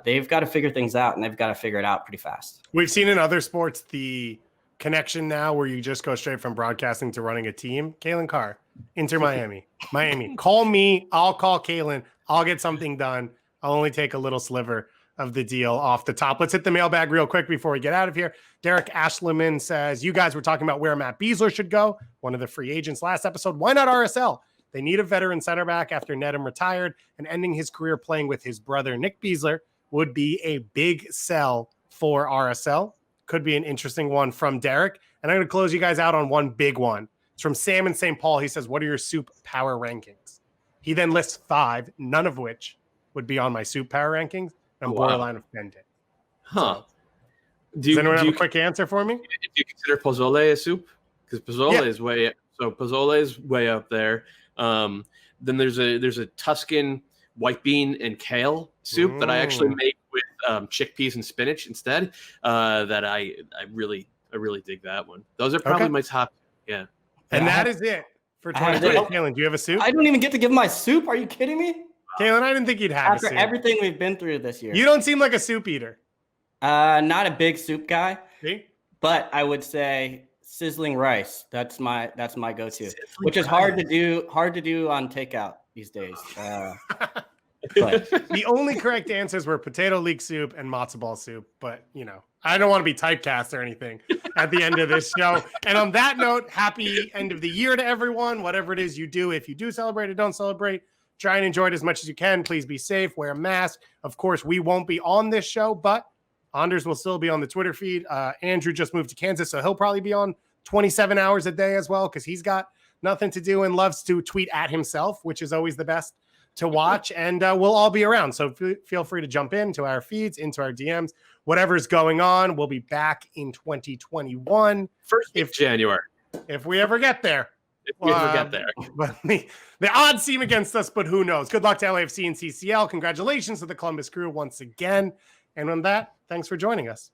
they've got to figure things out, and they've got to figure it out pretty fast. We've seen in other sports the connection now where you just go straight from broadcasting to running a team. Calen Carr, Inter Miami. Call me. I'll call Calen. I'll get something done. I'll only take a little sliver of the deal off the top. Let's hit the mailbag real quick before we get out of here. Derek Ashleman says, you guys were talking about where Matt Besler should go, one of the free agents last episode. Why not RSL? They need a veteran center back after Nedum retired, and ending his career playing with his brother, Nick Besler, would be a big sell for RSL. Could be an interesting one from Derek. And I'm going to close you guys out on one big one. It's from Sam in St. Paul. He says, what are your soup power rankings? He then lists 5, none of which would be on my soup power rankings. I'm borderline offended. Huh. So, does anyone have a quick answer for me? Do you consider pozole a soup? Because pozole is way up there. Then there's a Tuscan white bean and kale soup that I actually make with chickpeas and spinach instead. That I really dig that one. Those are probably my top. Yeah. And that is it for 2020. Calen, do you have a soup? I don't even get to give my soup. Are you kidding me? Calen, I didn't think you'd have after a soup. Everything we've been through this year. You don't seem like a soup eater. Not a big soup guy. See? But I would say sizzling rice. That's my go-to, which is hard to do on takeout these days. But the only correct answers were potato leek soup and matzo ball soup. But I don't want to be typecast or anything at the end of this show. And on that note, happy end of the year to everyone. Whatever it is you do, if you do celebrate or don't celebrate, try and enjoy it as much as you can. Please be safe, wear a mask. Of course, we won't be on this show, but Anders will still be on the Twitter feed. Andrew just moved to Kansas, so he'll probably be on 27 hours a day as well, because he's got nothing to do and loves to tweet at himself, which is always the best to watch. And we'll all be around. So feel free to jump into our feeds, into our DMs, whatever's going on. We'll be back in 2021. First of January. If we ever get there. If we ever get there. But the odds seem against us, but who knows? Good luck to LAFC and CCL. Congratulations to the Columbus Crew once again. And on that, thanks for joining us.